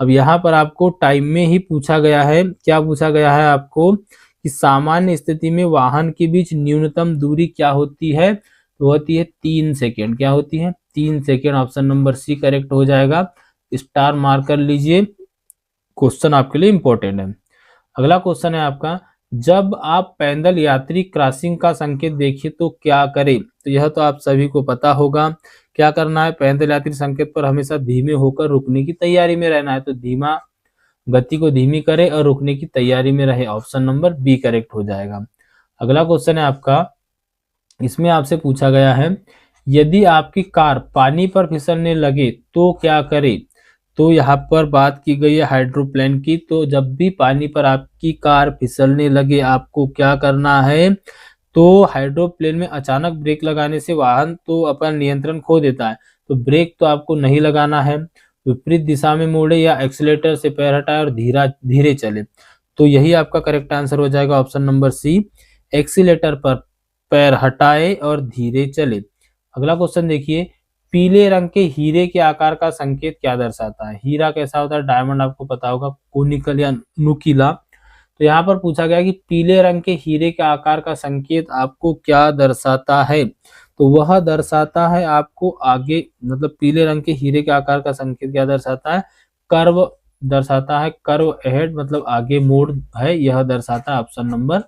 अब यहाँ पर आपको टाइम में ही पूछा गया है। क्या पूछा गया है आपको कि सामान्य स्थिति में वाहन के बीच न्यूनतम दूरी क्या होती है, तो होती है 3 सेकेंड। क्या होती है, 3 second. Option number C correct हो जाएगा। स्टार मार्क कर लीजिए, क्वेश्चन आपके लिए इंपॉर्टेंट है। अगला क्वेश्चन है आपका, जब आप पैदल यात्री क्रॉसिंग का संकेत देखिए तो क्या करें। तो यह तो आप सभी को पता होगा। क्या करना है, पैदल यात्री संकेत पर हमेशा धीमे होकर रुकने की तैयारी में रहना है। तो धीमा गति को धीमी करे और रुकने की तैयारी में रहे। ऑप्शन नंबर बी करेक्ट हो जाएगा। अगला क्वेश्चन है आपका, इसमें आपसे पूछा गया है, यदि आपकी कार पानी पर फिसलने लगे तो क्या करे। तो यहाँ पर बात की गई है हाइड्रोप्लेन की। तो जब भी पानी पर आपकी कार फिसलने लगे आपको क्या करना है, तो हाइड्रोप्लेन में अचानक ब्रेक लगाने से वाहन तो अपना नियंत्रण खो देता है। तो ब्रेक तो आपको नहीं लगाना है, विपरीत दिशा में मोड़े या एक्सीलेटर से पैर हटाए और धीरा धीरे चले। तो यही आपका करेक्ट आंसर हो जाएगा, ऑप्शन नंबर सी, एक्सीलेटर पर पैर हटाए और धीरे चले। अगला क्वेश्चन देखिए, पीले रंग के हीरे के आकार का संकेत क्या दर्शाता है। हीरा कैसा होता है, डायमंड आपको पता होगा, कोनिकल या नुकीला। तो यहाँ पर पूछा गया कि पीले रंग के हीरे के आकार का संकेत आपको क्या दर्शाता है। तो वह दर्शाता है आपको आगे, मतलब पीले रंग के हीरे के आकार का संकेत क्या दर्शाता है, कर्व दर्शाता है। कर्व अहेड मतलब आगे मोड़ है, यह दर्शाता है। ऑप्शन नंबर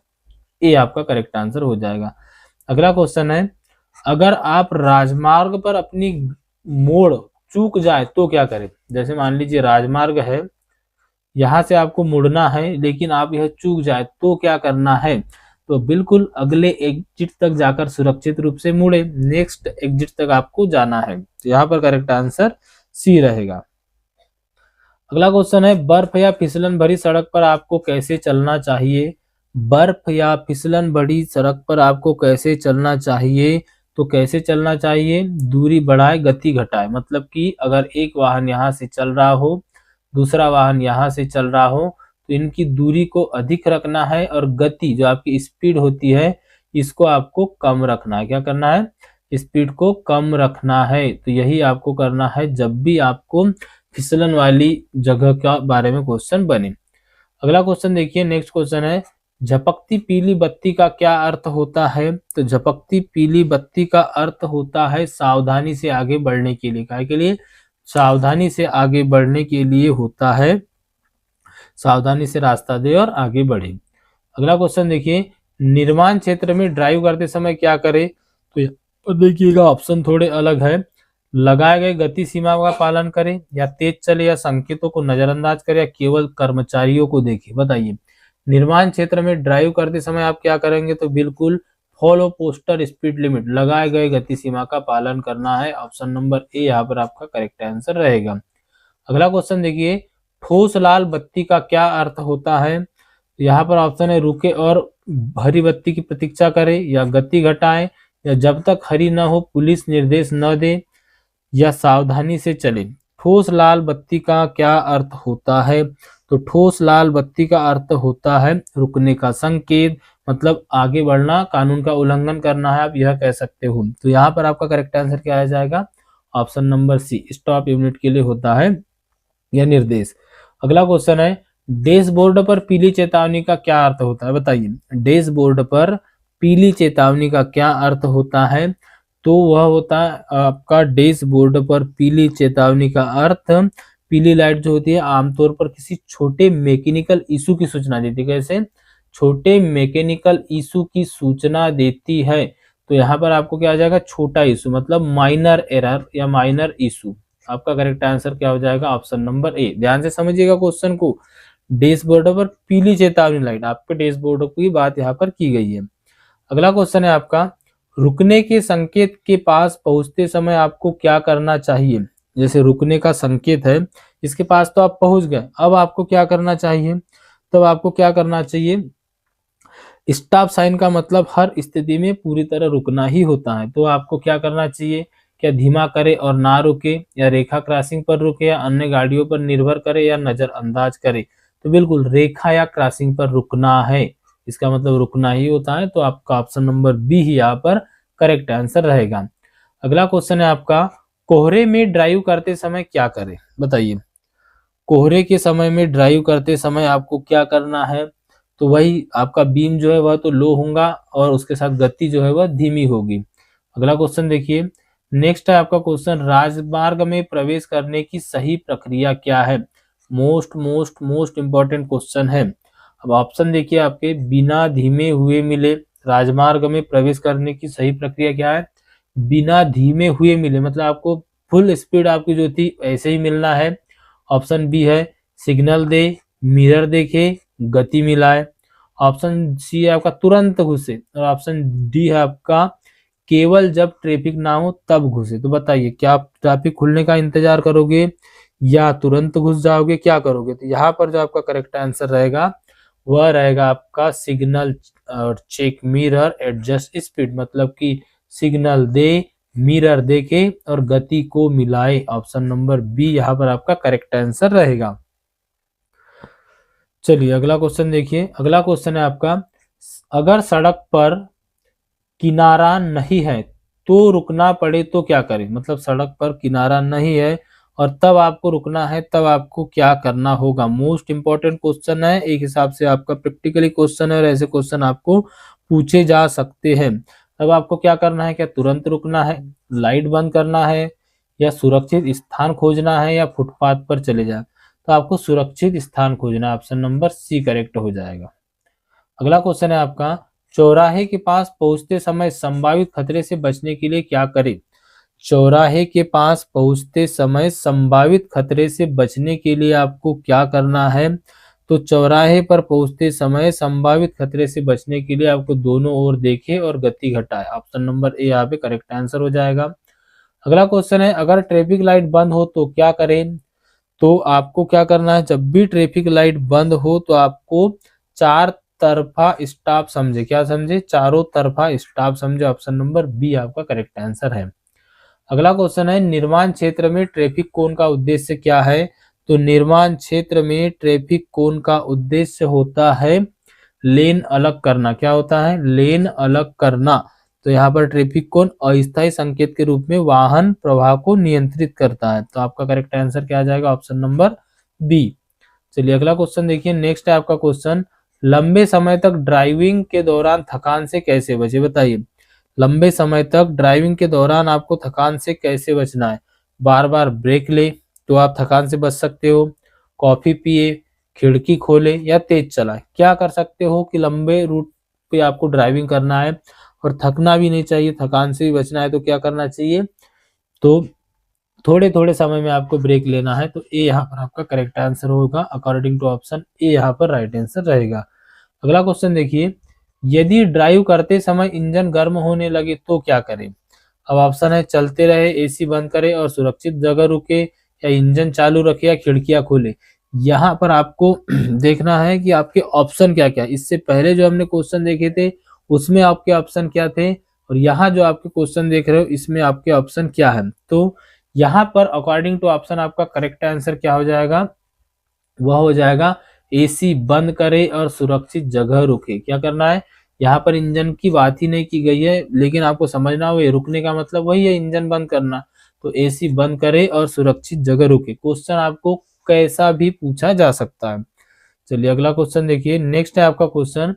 ए आपका करेक्ट आंसर हो जाएगा। अगला क्वेश्चन है, अगर आप राजमार्ग पर अपनी मोड़ चूक जाए तो क्या करें। जैसे मान लीजिए राजमार्ग है, यहाँ से आपको मुड़ना है, लेकिन आप यह चूक जाए तो क्या करना है, तो बिल्कुल अगले एग्जिट तक जाकर सुरक्षित रूप से मुड़े, नेक्स्ट एग्जिट तक आपको जाना है। तो यहाँ पर करेक्ट आंसर सी रहेगा। अगला क्वेश्चन है, बर्फ या फिसलन भरी सड़क पर आपको कैसे चलना चाहिए। बर्फ या फिसलन भरी सड़क पर आपको कैसे चलना चाहिए, तो कैसे चलना चाहिए, दूरी बढ़ाए गति घटाए। मतलब कि अगर एक वाहन यहाँ से चल रहा हो, दूसरा वाहन यहाँ से चल रहा हो, तो इनकी दूरी को अधिक रखना है और गति जो आपकी स्पीड होती है इसको आपको कम रखना है। क्या करना है, स्पीड को कम रखना है। तो यही आपको करना है जब भी आपको फिसलन वाली जगह का बारे में क्वेश्चन बने। अगला क्वेश्चन देखिए, नेक्स्ट क्वेश्चन है, झपकती पीली बत्ती का क्या अर्थ होता है। तो झपकती पीली बत्ती का अर्थ होता है सावधानी से आगे बढ़ने के लिए। काहे के लिए, सावधानी से आगे बढ़ने के लिए होता है, सावधानी से रास्ता दे और आगे बढ़े। अगला क्वेश्चन देखिए, निर्माण क्षेत्र में ड्राइव करते समय क्या करें। तो देखिएगा ऑप्शन थोड़े अलग है, लगाए गए गति सीमा का पालन करें, या तेज चले, या संकेतों को नजरअंदाज करें, या केवल कर्मचारियों को देखें। बताइए, निर्माण क्षेत्र में ड्राइव करते समय आप क्या करेंगे, तो बिल्कुल फॉलो पोस्टर स्पीड लिमिट, लगाए गए गति सीमा का पालन करना है। ऑप्शन नंबर ए यहाँ पर आपका करेक्ट आंसर रहेगा। अगला क्वेश्चन देखिए, ठोस लाल बत्ती का क्या अर्थ होता है। यहाँ पर ऑप्शन है, रुके और हरी बत्ती की प्रतीक्षा करें, या गति घटाएं, या जब तक हरी न हो पुलिस निर्देश न दे, या सावधानी से चले। ठोस लाल बत्ती का क्या अर्थ होता है, तो ठोस लाल बत्ती का अर्थ होता है रुकने का संकेत, मतलब आगे बढ़ना, कानून का उल्लंघन करना है, आप यह कह सकते हो। तो यहाँ पर आपका करेक्ट आंसर क्या आ जाएगा, option number C, stop unit के लिए होता है यह निर्देश। अगला क्वेश्चन है, डैशबोर्ड पर पीली चेतावनी का क्या अर्थ होता है। बताइए, डैशबोर्ड पर पीली चेतावनी का क्या अर्थ होता है, तो वह होता है आपका डैशबोर्ड पर पीली चेतावनी का अर्थ, पीली लाइट जो होती है आमतौर पर किसी छोटे मैकेनिकल इशू की सूचना देती है। कैसे, छोटे मैकेनिकल इशू की सूचना देती है। तो यहाँ पर आपको क्या आ जाएगा, छोटा इशू, मतलब माइनर एरर या माइनर इशू। आपका करेक्ट आंसर क्या हो जाएगा, ऑप्शन नंबर ए। ध्यान से समझिएगा क्वेश्चन को, डैशबोर्ड पर पीली चेतावनी लाइट, आपके डैशबोर्ड की बात यहाँ पर की गई है। अगला क्वेश्चन है आपका, रुकने के संकेत के पास पहुंचते समय आपको क्या करना चाहिए। जैसे रुकने का संकेत है, इसके पास तो आप पहुंच गए, अब आपको क्या करना चाहिए, तब आपको क्या करना चाहिए, स्टॉप साइन का मतलब हर स्थिति में पूरी तरह रुकना ही होता है। तो आपको क्या करना चाहिए, क्या धीमा करे और ना रुके, या रेखा क्रॉसिंग पर रुके, या अन्य गाड़ियों पर निर्भर करे, या नजरअंदाज करे। तो बिल्कुल रेखा या क्रॉसिंग पर रुकना है, इसका मतलब रुकना ही होता है। तो आपका ऑप्शन नंबर बी ही यहाँ पर करेक्ट आंसर रहेगा। अगला क्वेश्चन है आपका, कोहरे में ड्राइव करते समय क्या करें। बताइए, कोहरे के समय में ड्राइव करते समय आपको क्या करना है, तो वही आपका बीम जो है वह तो लो होगा और उसके साथ गति जो है वह धीमी होगी। अगला क्वेश्चन देखिए, नेक्स्ट है आपका क्वेश्चन, राजमार्ग में प्रवेश करने की सही प्रक्रिया क्या है। Most most most important question है। अब ऑप्शन देखिए आपके, बिना धीमे हुए मिले, राजमार्ग में प्रवेश करने की सही प्रक्रिया क्या है, बिना धीमे हुए मिले, मतलब आपको फुल स्पीड आपकी जो थी ऐसे ही मिलना है। ऑप्शन बी है, सिग्नल दे, मिरर देखे, गति मिलाए। ऑप्शन सी है आपका, तुरंत घुसे, और ऑप्शन डी है आपका, केवल जब ट्रैफिक ना हो तब घुसे। तो बताइए, क्या आप ट्रैफिक खुलने का इंतजार करोगे या तुरंत घुस जाओगे, क्या करोगे। तो यहाँ पर जो आपका करेक्ट आंसर रहेगा वह रहेगा आपका सिग्नल और चेक, मिरर, एडजस्ट स्पीड, मतलब कि सिग्नल दे, मिरर देखे और गति को मिलाए। ऑप्शन नंबर बी यहाँ पर आपका करेक्ट आंसर रहेगा। चलिए अगला क्वेश्चन देखिए, अगला क्वेश्चन है आपका, अगर सड़क पर किनारा नहीं है तो रुकना पड़े तो क्या करें। मतलब सड़क पर किनारा नहीं है और तब आपको रुकना है, तब आपको क्या करना होगा। मोस्ट इंपॉर्टेंट क्वेश्चन है, एक हिसाब से आपका प्रैक्टिकली क्वेश्चन है और ऐसे क्वेश्चन आपको पूछे जा सकते हैं। तब आपको क्या करना है, क्या तुरंत रुकना है, लाइट बंद करना है, या सुरक्षित स्थान खोजना है, या फुटपाथ पर चले जाए। तो आपको सुरक्षित स्थान खोजना है, ऑप्शन नंबर सी करेक्ट हो जाएगा। अगला क्वेश्चन है आपका, चौराहे के पास पहुंचते समय संभावित खतरे से बचने के लिए क्या करें। चौराहे के पास पहुंचते समय संभावित खतरे से बचने के लिए आपको क्या करना है? तो चौराहे पर पहुंचते समय संभावित खतरे से बचने के लिए आपको दोनों ओर देखें और गति घटाएं। ऑप्शन नंबर ए यहाँ पे करेक्ट आंसर हो जाएगा। अगला क्वेश्चन है, अगर ट्रैफिक लाइट बंद हो तो क्या करें? तो आपको क्या करना है, जब भी ट्रैफिक लाइट बंद हो तो आपको चार तरफा स्टॉप समझे। क्या समझे? चारों तरफा स्टॉप समझे। ऑप्शन नंबर बी आपका करेक्ट आंसर है। अगला क्वेश्चन है, निर्माण क्षेत्र में ट्रैफिक कोन का उद्देश्य क्या है? तो निर्माण क्षेत्र में ट्रैफिक कोन का उद्देश्य होता है लेन अलग करना। क्या होता है? लेन अलग करना। तो यहाँ पर ट्रैफिक कोन अस्थायी संकेत के रूप में वाहन प्रवाह को नियंत्रित करता है। तो आपका करेक्ट आंसर क्या आ जाएगा? Option number B. चलिए अगला क्वेश्चन देखिए। नेक्स्ट है आपका क्वेश्चन, लंबे समय तक ड्राइविंग के दौरान थकान से कैसे बचे? बताइए, लंबे समय तक ड्राइविंग के दौरान आपको थकान से कैसे बचना है? बार बार ब्रेक ले तो आप थकान से बच सकते हो, कॉफी पिए, खिड़की खोले या तेज चलाए। क्या कर सकते हो कि लंबे रूट पे आपको ड्राइविंग करना है और थकना भी नहीं चाहिए, थकान से भी बचना है, तो क्या करना चाहिए? तो थोड़े थोड़े समय में आपको ब्रेक लेना है। तो ए यहाँ पर आपका करेक्ट आंसर होगा। अकॉर्डिंग टू ऑप्शन ए यहाँ पर राइट आंसर रहेगा। अगला क्वेश्चन देखिए, यदि ड्राइव करते समय इंजन गर्म होने लगे तो क्या करें? अब ऑप्शन है, चलते रहे, एसी बंद करें और सुरक्षित जगह रुके, या इंजन चालू रखे या खिड़कियां खोले। यहाँ पर आपको देखना है कि आपके ऑप्शन क्या क्या। इससे पहले जो हमने क्वेश्चन देखे थे उसमें आपके ऑप्शन क्या थे, और यहाँ जो आपके क्वेश्चन देख रहे हो इसमें आपके ऑप्शन क्या है। तो यहाँ पर अकॉर्डिंग टू ऑप्शन आपका करेक्ट आंसर क्या हो जाएगा? वह हो जाएगा एसी बंद करे और सुरक्षित जगह रुके। क्या करना है? यहाँ पर इंजन की बात ही नहीं की गई है, लेकिन आपको समझना हो रुकने का मतलब वही है, इंजन बंद करना। तो एसी बंद करे और सुरक्षित जगह रुके। क्वेश्चन आपको कैसा भी पूछा जा सकता है। चलिए अगला क्वेश्चन देखिए। नेक्स्ट है आपका क्वेश्चन,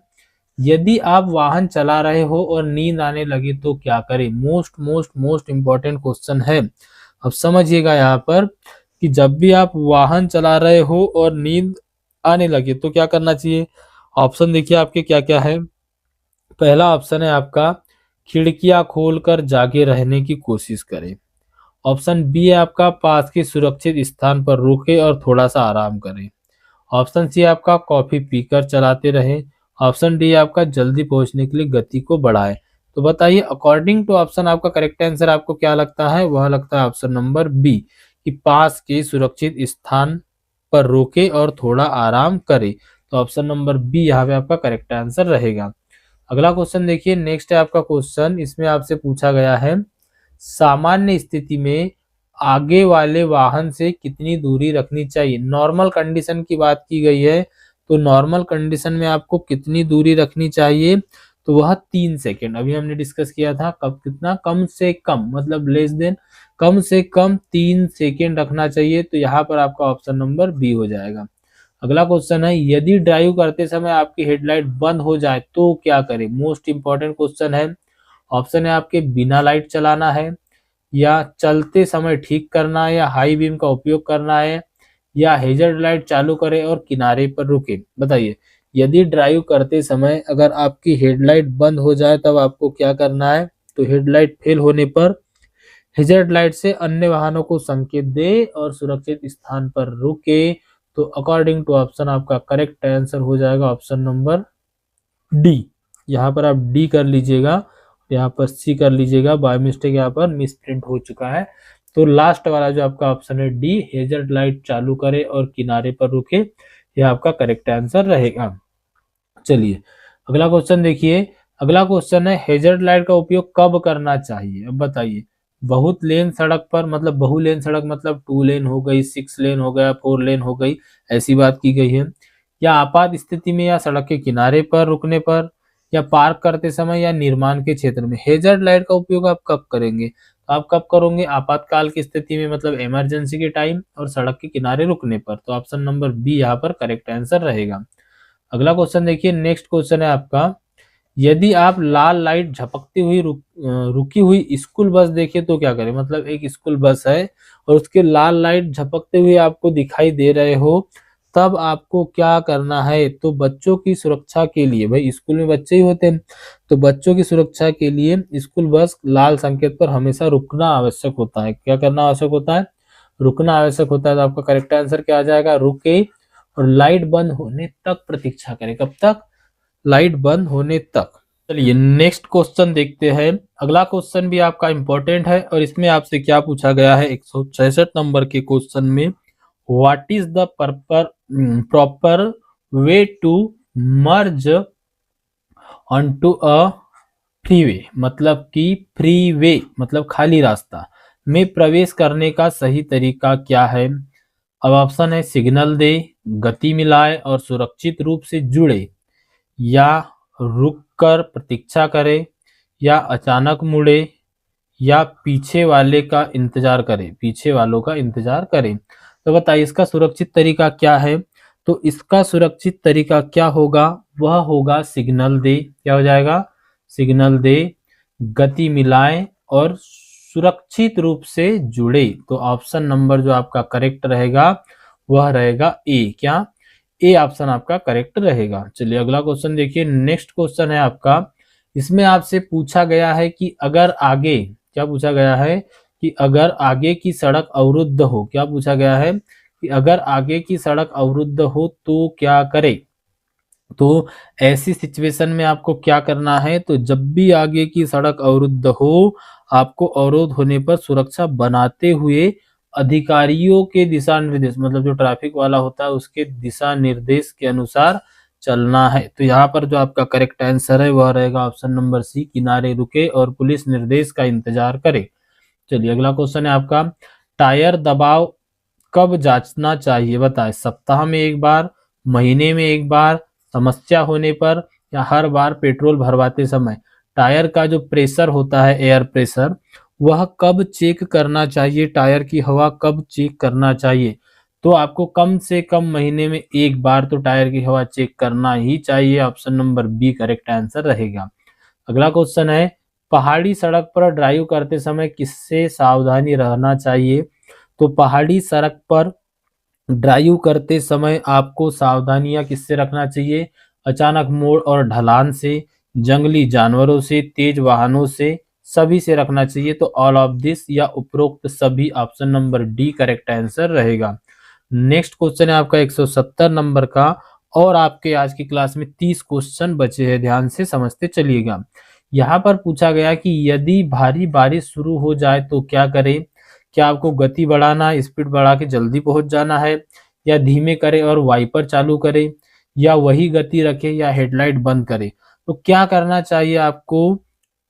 यदि आप वाहन चला रहे हो और नींद आने लगे तो क्या करें? Most most most important question है। अब समझिएगा यहाँ पर कि जब भी आप वाहन चला रहे हो और नींद आने लगे तो क्या करना चाहिए। ऑप्शन देखिए आपके क्या क्या है। पहला ऑप्शन है आपका, खिड़कियां खोलकर जागे रहने की कोशिश करें। ऑप्शन बी है आपका, पास के सुरक्षित स्थान पर रुके और थोड़ा सा आराम करें। ऑप्शन सी है आपका, कॉफी पीकर चलाते रहें। ऑप्शन डी है आपका, जल्दी पहुंचने के लिए गति को बढ़ाएं। तो बताइए अकॉर्डिंग टू ऑप्शन आपका करेक्ट आंसर आपको क्या लगता है? वह लगता है ऑप्शन नंबर बी, कि पास के सुरक्षित स्थान पर रोके और थोड़ा आराम करे। तो ऑप्शन नंबर बी यहाँ पे आपका करेक्ट आंसर रहेगा। अगला क्वेश्चन देखिए। नेक्स्ट है आपका क्वेश्चन, इसमें आपसे पूछा गया है, सामान्य स्थिति में आगे वाले वाहन से कितनी दूरी रखनी चाहिए? नॉर्मल कंडीशन की बात की गई है। तो नॉर्मल कंडीशन में आपको कितनी दूरी रखनी चाहिए? तो वह 3 सेकेंड। अभी हमने डिस्कस किया था, कब कितना? कम से कम, मतलब लेस देन, कम से कम 3 सेकेंड रखना चाहिए। तो यहाँ पर आपका ऑप्शन नंबर बी हो जाएगा। अगला क्वेश्चन है, यदि ड्राइव करते समय आपकी हेडलाइट बंद हो जाए तो क्या करें? मोस्ट इंपॉर्टेंट क्वेश्चन है। ऑप्शन है आपके, बिना लाइट चलाना है, या चलते समय ठीक करना है, या हाई बीम का उपयोग करना है, या हेजर्ड लाइट चालू करें और किनारे पर रुके। बताइए, यदि ड्राइव करते समय अगर आपकी हेडलाइट बंद हो जाए तब आपको क्या करना है? तो हेडलाइट फेल होने पर हेजर्ड लाइट से अन्य वाहनों को संकेत दे और सुरक्षित स्थान पर रुके। तो अकॉर्डिंग टू ऑप्शन आपका करेक्ट आंसर हो जाएगा ऑप्शन नंबर डी। यहाँ पर आप डी कर लीजिएगा, यहाँ पर सी कर लीजिएगा, बाय मिस्टेक यहाँ पर मिस प्रिंट हो चुका है। तो लास्ट वाला जो आपका ऑप्शन है डी, हेजर्ड लाइट चालू करे और किनारे पर रुके, यह आपका करेक्ट आंसर रहेगा। चलिए अगला क्वेश्चन देखिए। अगला क्वेश्चन है, हेजर्ड लाइट का उपयोग कब करना चाहिए? अब बताइए, बहुत लेन सड़क पर, मतलब बहुलेन सड़क, मतलब 2 लेन हो गई, 6 लेन हो गया, 4 लेन हो गई, ऐसी बात की गई है, या आपात स्थिति में, या सड़क के किनारे पर रुकने पर, या पार्क करते समय, या निर्माण के क्षेत्र में। हेजर्ड लाइट का उपयोग आप कब करेंगे? तो आप कब करोगे? आपातकाल की स्थिति में, मतलब इमरजेंसी के टाइम, और सड़क के किनारे रुकने पर। तो ऑप्शन नंबर बी यहाँ पर करेक्ट आंसर रहेगा। अगला क्वेश्चन देखिए। नेक्स्ट क्वेश्चन है आपका, यदि आप लाल लाइट झपकती हुई रुकी हुई स्कूल बस देखे तो क्या करें? मतलब एक स्कूल बस है और उसके लाल लाइट झपकते हुए आपको दिखाई दे रहे हो, तब आपको क्या करना है, तो बच्चों की सुरक्षा के लिए, भाई स्कूल में बच्चे ही होते हैं, तो बच्चों की सुरक्षा के लिए स्कूल बस लाल संकेत पर हमेशा रुकना आवश्यक होता है। क्या करना आवश्यक होता है? रुकना आवश्यक होता है। तो आपका करेक्ट आंसर क्या आ जाएगा? रुके और लाइट बंद होने तक प्रतीक्षा करें। कब तक? लाइट बंद होने तक। चलिए नेक्स्ट क्वेश्चन देखते हैं। अगला क्वेश्चन भी आपका इंपॉर्टेंट है और इसमें आपसे क्या पूछा गया है 166 नंबर के क्वेश्चन में, what is the proper way to merge onto a freeway, मतलब कि फ्रीवे मतलब खाली रास्ता में प्रवेश करने का सही तरीका क्या है? अब ऑप्शन है सिग्नल दे, गति मिलाए और सुरक्षित रूप से जुड़े, या रुककर प्रतीक्षा करे, या अचानक मुड़े, या पीछे वाले का इंतजार करे, पीछे वालों का इंतजार करें। तो बताइए इसका सुरक्षित तरीका क्या है? तो इसका सुरक्षित तरीका क्या होगा? वह होगा सिग्नल दे। क्या हो जाएगा? सिग्नल दे, गति मिलाएं और सुरक्षित रूप से जुड़े। तो ऑप्शन नंबर जो आपका करेक्ट रहेगा वह रहेगा ए। क्या? ए ऑप्शन आपका करेक्ट रहेगा। चलिए अगला क्वेश्चन देखिए। नेक्स्ट क्वेश्चन है आपका, इसमें आपसे पूछा गया है कि अगर आगे, क्या पूछा गया है कि अगर आगे की सड़क अवरुद्ध हो, क्या पूछा गया है कि अगर आगे की सड़क अवरुद्ध हो तो क्या करे? तो ऐसी सिचुएशन में आपको क्या करना है? तो जब भी आगे की सड़क अवरुद्ध हो, आपको अवरोध होने पर सुरक्षा बनाते हुए अधिकारियों के दिशा निर्देश, मतलब जो ट्रैफिक वाला होता है उसके दिशा निर्देश के अनुसार चलना है। तो यहाँ पर जो आपका करेक्ट आंसर है वह रहेगा ऑप्शन नंबर सी, किनारे रुके और पुलिस निर्देश का इंतजार करे। चलिए अगला क्वेश्चन है आपका, टायर दबाव कब जांचना चाहिए? बताएं, सप्ताह में एक बार, महीने में एक बार, समस्या होने पर, या हर बार पेट्रोल भरवाते समय। टायर का जो प्रेशर होता है, एयर प्रेशर, वह कब चेक करना चाहिए? टायर की हवा कब चेक करना चाहिए? तो आपको कम से कम महीने में एक बार तो टायर की हवा चेक करना ही चाहिए। Option number B correct answer रहेगा। अगला क्वेश्चन है, पहाड़ी सड़क पर ड्राइव करते समय किससे सावधानी रहना चाहिए? तो पहाड़ी सड़क पर ड्राइव करते समय आपको सावधानियां किससे रखना चाहिए? अचानक मोड़ और ढलान से, जंगली जानवरों से, तेज वाहनों से, सभी से रखना चाहिए। तो ऑल ऑफ दिस या उपरोक्त सभी, option number D correct answer रहेगा। नेक्स्ट क्वेश्चन है आपका 170 नंबर का और आपके आज की क्लास में 30 क्वेश्चन बचे हैं, ध्यान से समझते चलिएगा। यहाँ पर पूछा गया कि यदि भारी बारिश शुरू हो जाए तो क्या करें? क्या आपको गति बढ़ाना, स्पीड बढ़ा के जल्दी पहुंच जाना है, या धीमे करें और वाइपर चालू करें, या वही गति रखें, या हेडलाइट बंद करें? तो क्या करना चाहिए आपको?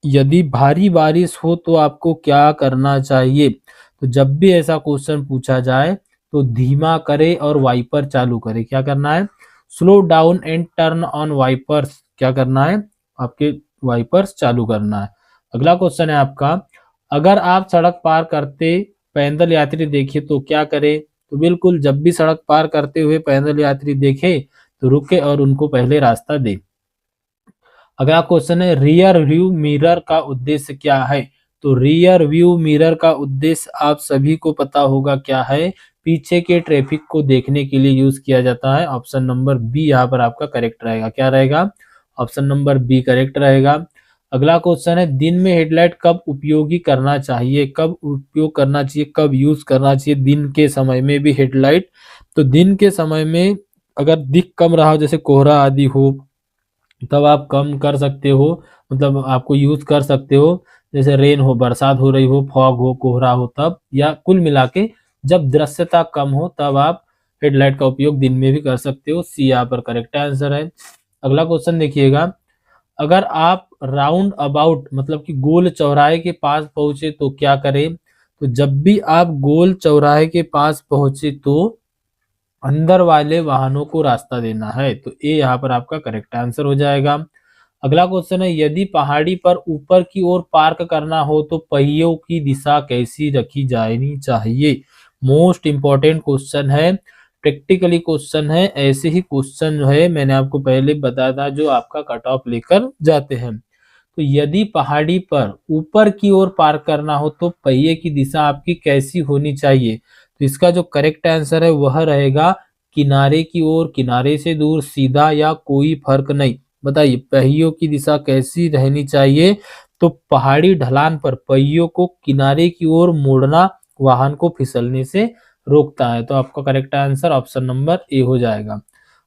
यदि भारी बारिश हो तो आपको क्या करना चाहिए? तो जब भी ऐसा क्वेश्चन पूछा जाए तो धीमा करे और वाइपर चालू करे। क्या करना है? Slow down and turn on wipers. क्या करना है? आपके वाइपर्स चालू करना है। अगला क्वेश्चन है आपका, अगर आप सड़क पार करते पैदल यात्री देखे तो क्या करे? तो बिल्कुल जब भी सड़क पार करते हुए पैदल यात्री देखे तो रुके और उनको पहले रास्ता दे। अगला क्वेश्चन है, रियर व्यू मिरर का उद्देश्य क्या है? तो रियर व्यू मिरर का उद्देश्य आप सभी को पता होगा क्या है? पीछे के ट्रैफिक को देखने के लिए यूज किया जाता है। ऑप्शन नंबर बी यहाँ पर आपका करेक्ट रहेगा। क्या रहेगा? ऑप्शन नंबर बी करेक्ट रहेगा। अगला क्वेश्चन है, दिन में हेडलाइट कब उपयोगी करना चाहिए? कब उपयोग करना चाहिए, कब यूज करना चाहिए? दिन के समय में भी हेडलाइट। तो दिन के समय में अगर दिख कम रहा हो, जैसे कोहरा आदि हो, तब आप कम कर सकते हो, मतलब आपको यूज कर सकते हो। जैसे रेन हो, बरसात हो रही हो, फॉग हो, कोहरा हो तब, या कुल मिला के जब दृश्यता कम हो तब आप हेडलाइट का उपयोग दिन में भी कर सकते हो। सी यहाँ पर करेक्ट आंसर है। अगला क्वेश्चन देखिएगा, अगर आप राउंड अबाउट मतलब कि गोल चौराहे के पास पहुंचे तो क्या करें? तो जब भी आप गोल चौराहे के पास पहुंचे तो अंदर वाले वाहनों को रास्ता देना है। तो ए यहाँ पर आपका करेक्ट आंसर हो जाएगा। अगला क्वेश्चन है, यदि पहाड़ी पर ऊपर की ओर पार्क करना हो तो पहियों की दिशा कैसी रखी जानी चाहिए? मोस्ट इंपॉर्टेंट क्वेश्चन है, प्रैक्टिकली क्वेश्चन है। ऐसे ही क्वेश्चन जो है मैंने आपको पहले बताया था जो आपका कट ऑफ लेकर जाते हैं। तो यदि पहाड़ी पर ऊपर की ओर पार्क करना हो तो पहिए की दिशा आपकी कैसी होनी चाहिए? तो इसका जो करेक्ट आंसर है वह रहेगा किनारे की ओर, किनारे से दूर, सीधा या कोई फर्क नहीं। बताइए पहियों की दिशा कैसी रहनी चाहिए? तो पहाड़ी ढलान पर पहियों को किनारे की ओर मोड़ना वाहन को फिसलने से रोकता है। तो आपका correct answer option number A हो जाएगा।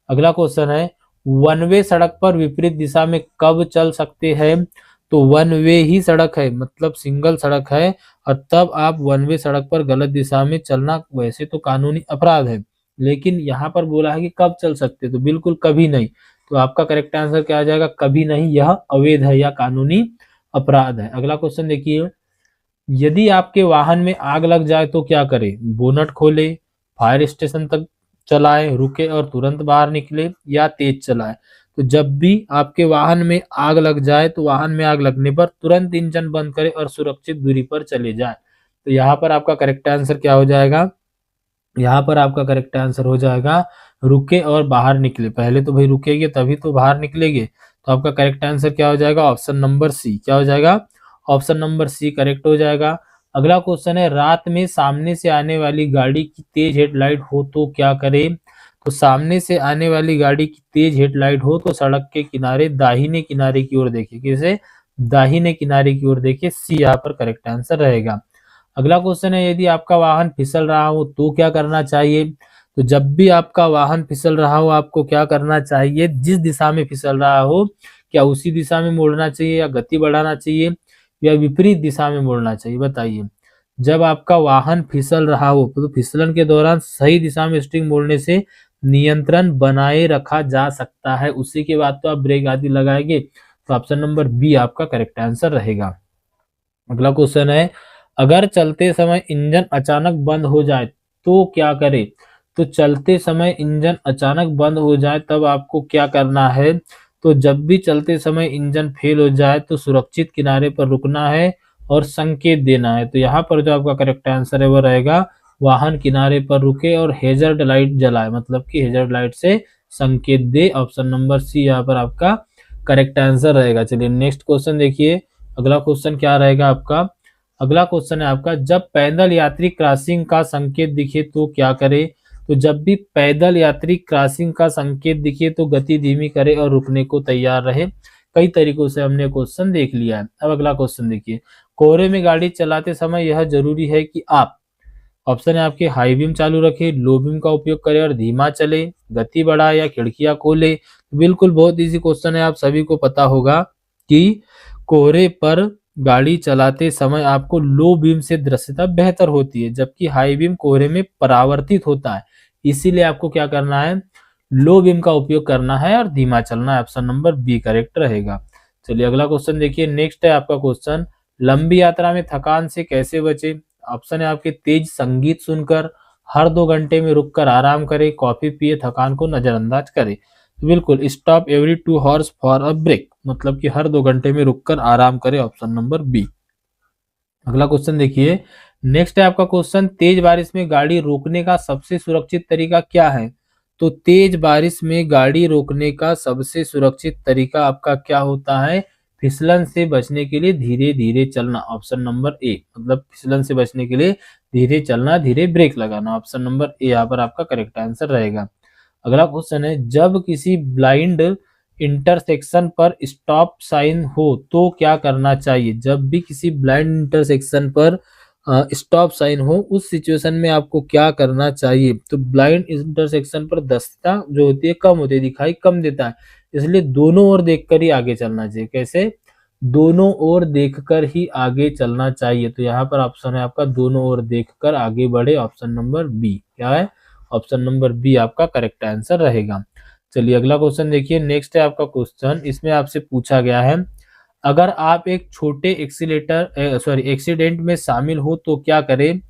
अगला क्वेश्चन है, वन वे सड़क पर विपरीत दिशा में कब चल सकते हैं? तो वन वे ही सड़क है, मतलब सिंगल सड़क है, और तब आप वन वे सड़क पर गलत दिशा में चलना वैसे तो कानूनी अपराध है, लेकिन यहाँ पर बोला है कि कब चल सकते, तो बिल्कुल कभी नहीं। तो आपका करेक्ट आंसर क्या आ जाएगा? कभी नहीं, यह अवैध है या कानूनी अपराध है। अगला क्वेश्चन देखिए, यदि आपके वाहन में आग लग जाए तो क्या करें? बोनट खोले, फायर स्टेशन तक चलाएं, रुके और तुरंत बाहर निकले, या तेज चलाएं। तो जब भी आपके वाहन में आग लग जाए तो वाहन में आग लगने पर तुरंत इंजन बंद करें और सुरक्षित दूरी पर चले जाएं। तो यहाँ पर आपका करेक्ट आंसर क्या हो जाएगा? यहाँ पर आपका करेक्ट आंसर हो जाएगा रुके और बाहर निकले। पहले तो भाई रुकेंगे तभी तो बाहर निकलेंगे। तो आपका करेक्ट आंसर क्या हो जाएगा? Option number C. क्या हो जाएगा? ऑप्शन नंबर सी करेक्ट हो जाएगा। अगला क्वेश्चन है, रात में सामने से आने वाली गाड़ी की तेज हेडलाइट हो तो क्या करें? तो सामने से आने वाली गाड़ी की तेज हेडलाइट हो तो सड़क के किनारे दाहिने किनारे की ओर देखिए। किसे? दाहिने किनारे की ओर देखिए। सी यहाँ पर करेक्ट आंसर रहेगा। अगला क्वेश्चन है, यदि आपका वाहन फिसल रहा हो तो क्या करना चाहिए? तो जब भी आपका वाहन फिसल रहा हो आपको क्या करना चाहिए? जिस दिशा में फिसल रहा हो क्या उसी दिशा में मोड़ना चाहिए, या गति बढ़ाना चाहिए, या विपरीत दिशा में मोड़ना चाहिए? बताइए। जब आपका वाहन फिसल रहा हो तो फिसलन के दौरान सही दिशा में स्टीयरिंग मोड़ने से नियंत्रण बनाए रखा जा सकता है। उसी के बाद तो आप ब्रेक आदि लगाएंगे। तो ऑप्शन नंबर बी आपका करेक्ट आंसर रहेगा। अगला क्वेश्चन है, अगर चलते समय इंजन अचानक बंद हो जाए तो क्या करें? तो चलते समय इंजन अचानक बंद हो जाए तब आपको क्या करना है? तो जब भी चलते समय इंजन फेल हो जाए तो सुरक्षित किनारे पर रुकना है और संकेत देना है। तो यहाँ पर जो आपका करेक्ट आंसर है वो रहेगा वाहन किनारे पर रुके और हेजर्ड लाइट जलाए, मतलब कि हेजर्ड लाइट से संकेत दे। ऑप्शन नंबर सी यहाँ पर आपका करेक्ट आंसर रहेगा। चलिए नेक्स्ट क्वेश्चन देखिए। अगला क्वेश्चन क्या रहेगा आपका? अगला क्वेश्चन है आपका, जब पैदल यात्री क्रॉसिंग का संकेत दिखे तो क्या करे? तो जब भी पैदल यात्री क्रॉसिंग का संकेत दिखे तो गति धीमी करे और रुकने को तैयार रहे। कई तरीकों से हमने क्वेश्चन देख लिया है। अब अगला क्वेश्चन देखिए, कोहरे में गाड़ी चलाते समय यह जरूरी है कि आप, ऑप्शन है आपके, हाई बीम चालू रखें, लो बीम का उपयोग करें और धीमा चले, गति बढ़ाए या खिड़कियां खोले। बिल्कुल बहुत इजी क्वेश्चन है, आप सभी को पता होगा कि कोहरे पर गाड़ी चलाते समय आपको लो बीम से दृश्यता बेहतर होती है, जबकि हाई बीम कोहरे में परावर्तित होता है। इसीलिए आपको क्या करना है? लो बीम का उपयोग करना है और धीमा चलना है। ऑप्शन नंबर बी करेक्ट रहेगा। चलिए अगला क्वेश्चन देखिए। नेक्स्ट है आपका क्वेश्चन, लंबी यात्रा में थकान से कैसे बचे? ऑप्शन है आपके, तेज संगीत सुनकर, हर 2 घंटे में रुककर आराम करें, कॉफी पिए, थकान को नजरअंदाज करें। तो बिल्कुल stop every 2 hours for a break, मतलब कि हर 2 घंटे में रुककर आराम करें। Option number B. अगला क्वेश्चन देखिए। नेक्स्ट है आपका क्वेश्चन, तेज बारिश में गाड़ी रोकने का सबसे सुरक्षित तरीका क्या है? तो तेज बारिश में गाड़ी रोकने का सबसे सुरक्षित तरीका आपका क्या होता है? फिसलन से बचने के लिए धीरे धीरे चलना। ऑप्शन नंबर ए, मतलब फिसलन से बचने के लिए धीरे चलना, धीरे ब्रेक लगाना। ऑप्शन नंबर ए यहाँ पर आपका करेक्ट आंसर रहेगा। अगला क्वेश्चन है, जब किसी ब्लाइंड इंटरसेक्शन पर स्टॉप साइन हो तो क्या करना चाहिए? जब भी किसी ब्लाइंड इंटरसेक्शन पर स्टॉप साइन हो उस सिचुएशन में आपको क्या करना चाहिए? तो ब्लाइंड इंटरसेक्शन पर दक्षता जो होती है कम होती है, दिखाई कम देता है, इसलिए दोनों ओर देखकर ही आगे चलना चाहिए। कैसे? दोनों ओर देखकर ही आगे चलना चाहिए। तो यहाँ पर ऑप्शन है आपका, दोनों ओर देखकर आगे बढ़े। ऑप्शन नंबर बी क्या है? ऑप्शन नंबर बी आपका करेक्ट आंसर रहेगा। चलिए अगला क्वेश्चन देखिए। नेक्स्ट है आपका क्वेश्चन, इसमें आपसे पूछा गया है, अगर आप एक छोटे एक्सीडेंट में शामिल हो तो क्या करें?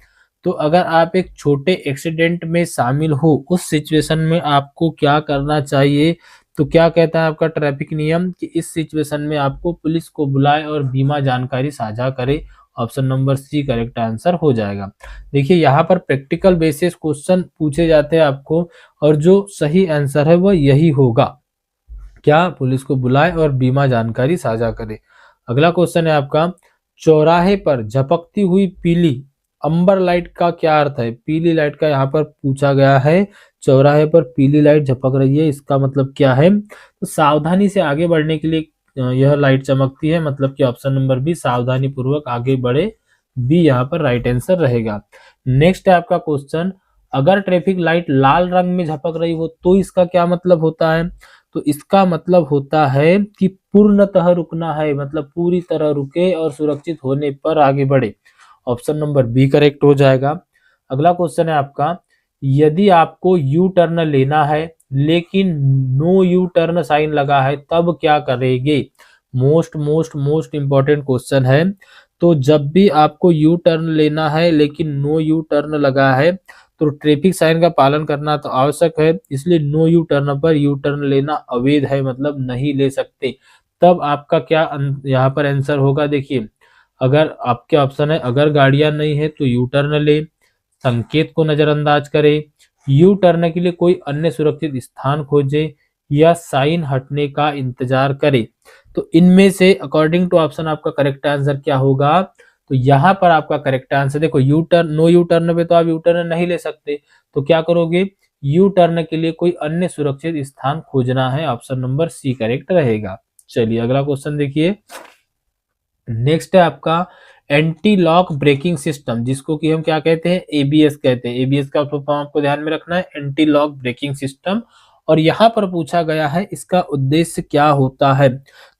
तो अगर आप एक छोटे एक्सीडेंट में शामिल हो उस सिचुएशन में आपको क्या करना चाहिए? तो क्या कहता है आपका ट्रैफिक नियम कि इस सिचुएशन में आपको पुलिस को बुलाए और बीमा जानकारी साझा करे। Option number C correct answer हो जाएगा। देखिए यहाँ पर प्रैक्टिकल बेसिस क्वेश्चन पूछे जाते हैं आपको, और जो सही आंसर है वह यही होगा। क्या? पुलिस को बुलाए और बीमा जानकारी साझा करे। अगला क्वेश्चन है आपका, चौराहे पर झपकती हुई पीली अम्बर लाइट का क्या अर्थ है? पीली लाइट का यहाँ पर पूछा गया है। चौराहे पर पीली लाइट झपक रही है, इसका मतलब क्या है? तो सावधानी से आगे बढ़ने के लिए यह लाइट चमकती है, मतलब कि ऑप्शन नंबर बी, सावधानी पूर्वक आगे बढ़े, बी यहाँ पर राइट आंसर रहेगा। नेक्स्ट है आपका क्वेश्चन, अगर ट्रैफिक लाइट लाल रंग में झपक रही हो तो इसका क्या मतलब होता है? तो इसका मतलब होता है कि पूर्णतः रुकना है, मतलब पूरी तरह रुके और सुरक्षित होने पर आगे बढ़े। ऑप्शन नंबर बी करेक्ट हो जाएगा। अगला क्वेश्चन है आपका, यदि आपको यू टर्न लेना है लेकिन नो यू टर्न साइन लगा है तब क्या करेंगे? Most most most important question है। तो जब भी आपको यू टर्न लेना है लेकिन नो यू टर्न लगा है तो ट्रैफिक साइन का पालन करना तो आवश्यक है, इसलिए नो यू टर्न पर यू टर्न लेना अवैध है, मतलब नहीं ले सकते। तब आपका क्या यहाँ पर आंसर होगा? देखिए, अगर आपके ऑप्शन है, अगर गाड़ियां नहीं है तो यू टर्न ले, संकेत को नजरअंदाज करे, यू टर्न के लिए कोई अन्य सुरक्षित स्थान खोजे, या साइन हटने का इंतजार करे। तो इनमें से अकॉर्डिंग टू ऑप्शन आपका करेक्ट आंसर क्या होगा? तो यहाँ पर आपका करेक्ट आंसर देखो, U turn, no U turn पे तो आप यू टर्न नहीं ले सकते, तो क्या करोगे? यू टर्न के लिए कोई अन्य सुरक्षित स्थान खोजना है, ऑप्शन नंबर सी करेक्ट रहेगा। चलिए अगला क्वेश्चन देखिए। नेक्स्ट है आपका एंटी लॉक ब्रेकिंग सिस्टम, जिसको कि हम क्या कहते हैं? एबीएस कहते हैं। एबीएस का फुल फॉर्म आपको ध्यान में रखना है, एंटी लॉक ब्रेकिंग सिस्टम। और यहाँ पर पूछा गया है इसका उद्देश्य क्या होता है?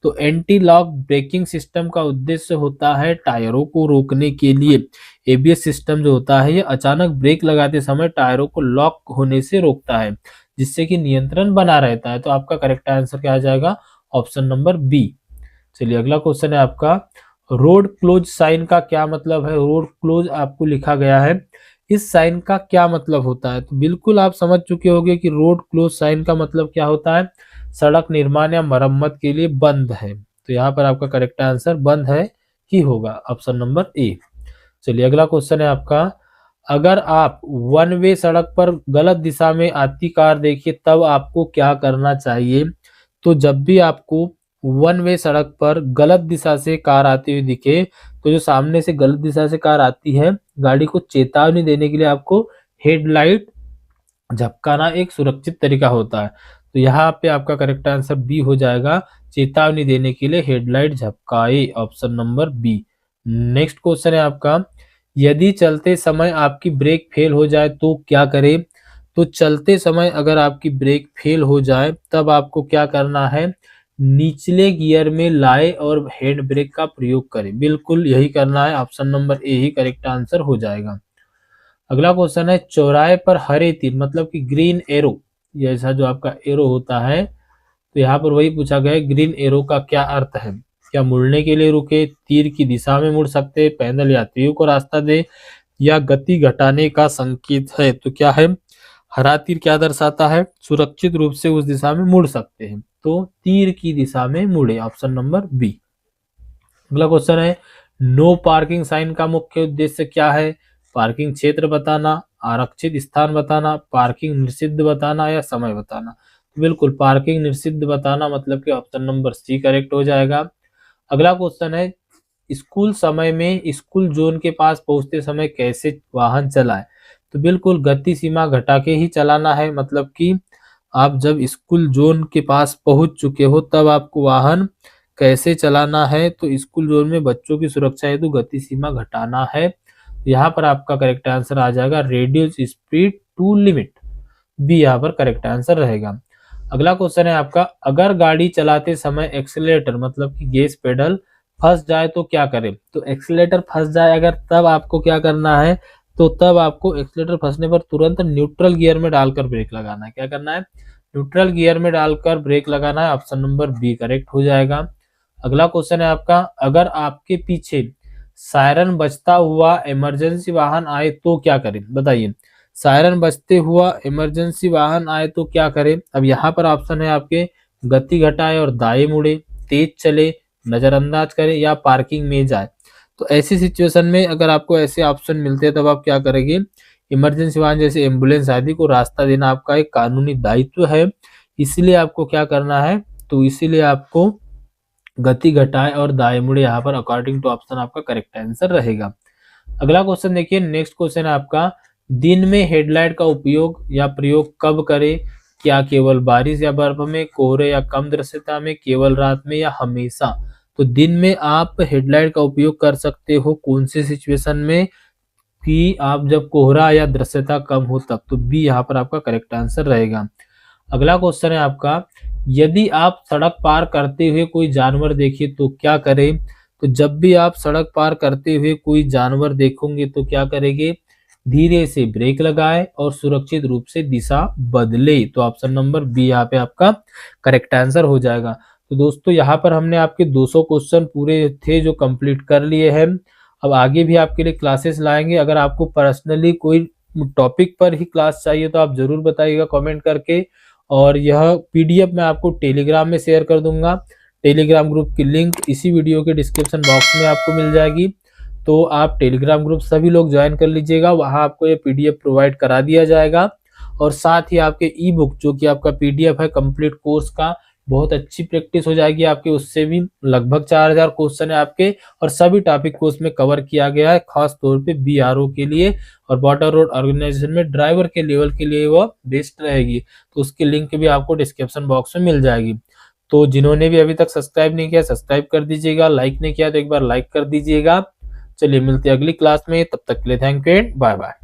तो एंटी लॉक ब्रेकिंग सिस्टम का उद्देश्य होता है टायरों को रोकने के लिए। एबीएस सिस्टम जो होता है ये अचानक ब्रेक लगाते समय टायरों को लॉक होने से रोकता है, जिससे कि नियंत्रण बना रहता है। तो आपका करेक्ट आंसर क्या आ जाएगा? Option number B. चलिए अगला क्वेश्चन है आपका, रोड क्लोज साइन का क्या मतलब है? रोड क्लोज आपको लिखा गया है, इस साइन का क्या मतलब होता है? तो बिल्कुल आप समझ चुके होंगे कि रोड क्लोज साइन का मतलब क्या होता है? सड़क निर्माण या मरम्मत के लिए बंद है। तो यहाँ पर आपका करेक्ट आंसर बंद है ही होगा, ऑप्शन नंबर ए। चलिए अगला क्वेश्चन है आपका, अगर आप वन वे सड़क पर गलत दिशा में आती कार देखिए तब आपको क्या करना चाहिए? तो जब भी आपको वन वे सड़क पर गलत दिशा से कार आती हुई दिखे, तो जो सामने से गलत दिशा से कार आती है, गाड़ी को चेतावनी देने के लिए आपको हेडलाइट झपकाना एक सुरक्षित तरीका होता है। तो यहाँ पे आपका करेक्ट आंसर बी हो जाएगा, चेतावनी देने के लिए हेडलाइट झपकाए, option number B. Next question है आपका, यदि चलते समय आपकी ब्रेक फेल हो जाए तो क्या करें? तो चलते समय अगर आपकी ब्रेक फेल हो जाए तब आपको क्या करना है? निचले गियर में लाए और हैंड ब्रेक का प्रयोग करें, बिल्कुल यही करना है, option number A he correct answer हो जाएगा। अगला क्वेश्चन है, चौराहे पर हरे तीर मतलब कि ग्रीन एरो, जैसा जो आपका एरो होता है, तो यहाँ पर वही पूछा गया है, ग्रीन एरो का क्या अर्थ है? क्या मुड़ने के लिए रुके, तीर की दिशा में मुड़ सकते, पैदल यात्रियों को रास्ता दे, या गति घटाने का संकेत है? तो क्या है? हरा तीर क्या दर्शाता है? सुरक्षित रूप से उस दिशा में मुड़ सकते हैं, तो तीर की दिशा में मुड़े, ऑप्शन नंबर बी। अगला क्वेश्चन है, नो पार्किंग साइन का मुख्य उद्देश्य क्या है? पार्किंग क्षेत्र बताना, आरक्षित स्थान बताना, पार्किंग निषिद्ध बताना, या समय बताना। बिल्कुल पार्किंग निषिद्ध बताना, मतलब कि ऑप्शन नंबर सी करेक्ट हो जाएगा। अगला क्वेश्चन है, स्कूल समय में स्कूल जोन के पास पहुंचते समय कैसे वाहन चलाएं? तो बिल्कुल गति सीमा घटा के ही चलाना है, मतलब कि आप जब स्कूल जोन के पास पहुंच चुके हो तब आपको वाहन कैसे चलाना है? तो स्कूल जोन में बच्चों की सुरक्षा हेतु गति सीमा घटाना है। यहाँ पर आपका करेक्ट आंसर आ जाएगा, reduce speed to limit, B यहाँ पर करेक्ट आंसर रहेगा। अगला क्वेश्चन है आपका, अगर गाड़ी चलाते समय एक्सीलरेटर मतलब कि गैस पेडल फंस जाए तो क्या करें? तो एक्सीलरेटर फंस जाए अगर, तब आपको क्या करना है? तो तब आपको एक्सीलरेटर फंसने पर तुरंत न्यूट्रल गियर में डालकर ब्रेक लगाना है। क्या करना है? न्यूट्रल गियर में डालकर ब्रेक लगाना है, ऑप्शन नंबर बी करेक्ट हो जाएगा। अगला क्वेश्चन है आपका, अगर आपके पीछे सायरन बजता हुआ इमरजेंसी वाहन आए तो क्या करें? बताइए, सायरन बजते हुआ इमरजेंसी वाहन आए तो क्या करें? अब यहाँ पर ऑप्शन है आपके, गति घटाए और दाएं मुड़े, तेज चले, नजरअंदाज करे, या पार्किंग में जाए। तो ऐसी सिचुएशन में अगर आपको ऐसे ऑप्शन मिलते हैं तब आप क्या करेंगे? इमरजेंसी वाहन जैसे एम्बुलेंस आदि को रास्ता देना आपका एक कानूनी दायित्व है, इसलिए आपको क्या करना है? तो इसीलिए आपको गति घटाए और दाएं मुड़े, यहाँ पर अकॉर्डिंग टू ऑप्शन आपका करेक्ट आंसर रहेगा। अगला क्वेश्चन देखिए, नेक्स्ट क्वेश्चन है आपका, दिन में हेडलाइट का उपयोग या प्रयोग कब करें? क्या केवल बारिश या बर्फ में, कोहरे या कम दृश्यता में, केवल रात में या हमेशा? तो दिन में आप हेडलाइट का उपयोग कर सकते हो कौन से सिचुएशन में? कि आप जब कोहरा या दृश्यता कम हो तब। तो बी यहाँ पर आपका करेक्ट आंसर रहेगा। अगला क्वेश्चन है आपका, यदि आप सड़क पार करते हुए कोई जानवर देखे तो क्या करें? तो जब भी आप सड़क पार करते हुए कोई जानवर देखोगे तो क्या करेंगे? धीरे से ब्रेक लगाए और सुरक्षित रूप से दिशा बदले। तो ऑप्शन नंबर बी यहाँ पे आपका करेक्ट आंसर हो जाएगा। तो दोस्तों यहाँ पर हमने आपके 200 क्वेश्चन पूरे थे जो कंप्लीट कर लिए हैं। अब आगे भी आपके लिए क्लासेस लाएंगे। अगर आपको पर्सनली कोई टॉपिक पर ही क्लास चाहिए तो आप जरूर बताइएगा कमेंट करके। और यह पीडीएफ मैं आपको टेलीग्राम में शेयर कर दूंगा। टेलीग्राम ग्रुप की लिंक इसी वीडियो के डिस्क्रिप्शन बॉक्स में आपको मिल जाएगी। तो आप टेलीग्राम ग्रुप सभी लोग ज्वाइन कर लीजिएगा, वहां आपको ये पीडीएफ प्रोवाइड करा दिया जाएगा। और साथ ही आपके ई बुक जो कि आपका पीडीएफ है कंप्लीट कोर्स का, बहुत अच्छी प्रैक्टिस हो जाएगी आपके, उससे भी लगभग 4000 क्वेश्चन है आपके और सभी टॉपिक को उसमें कवर किया गया है, खास तौर पे बीआरओ के लिए और बॉर्डर रोड ऑर्गेनाइजेशन में ड्राइवर के लेवल के लिए वो बेस्ट रहेगी। तो उसकी लिंक भी आपको डिस्क्रिप्शन बॉक्स में मिल जाएगी। तो जिन्होंने भी अभी तक सब्सक्राइब नहीं किया सब्सक्राइब कर दीजिएगा, लाइक नहीं किया तो एक बार लाइक कर दीजिएगा। चलिए मिलते हैं अगली क्लास में, तब तक के लिए thank you and bye bye.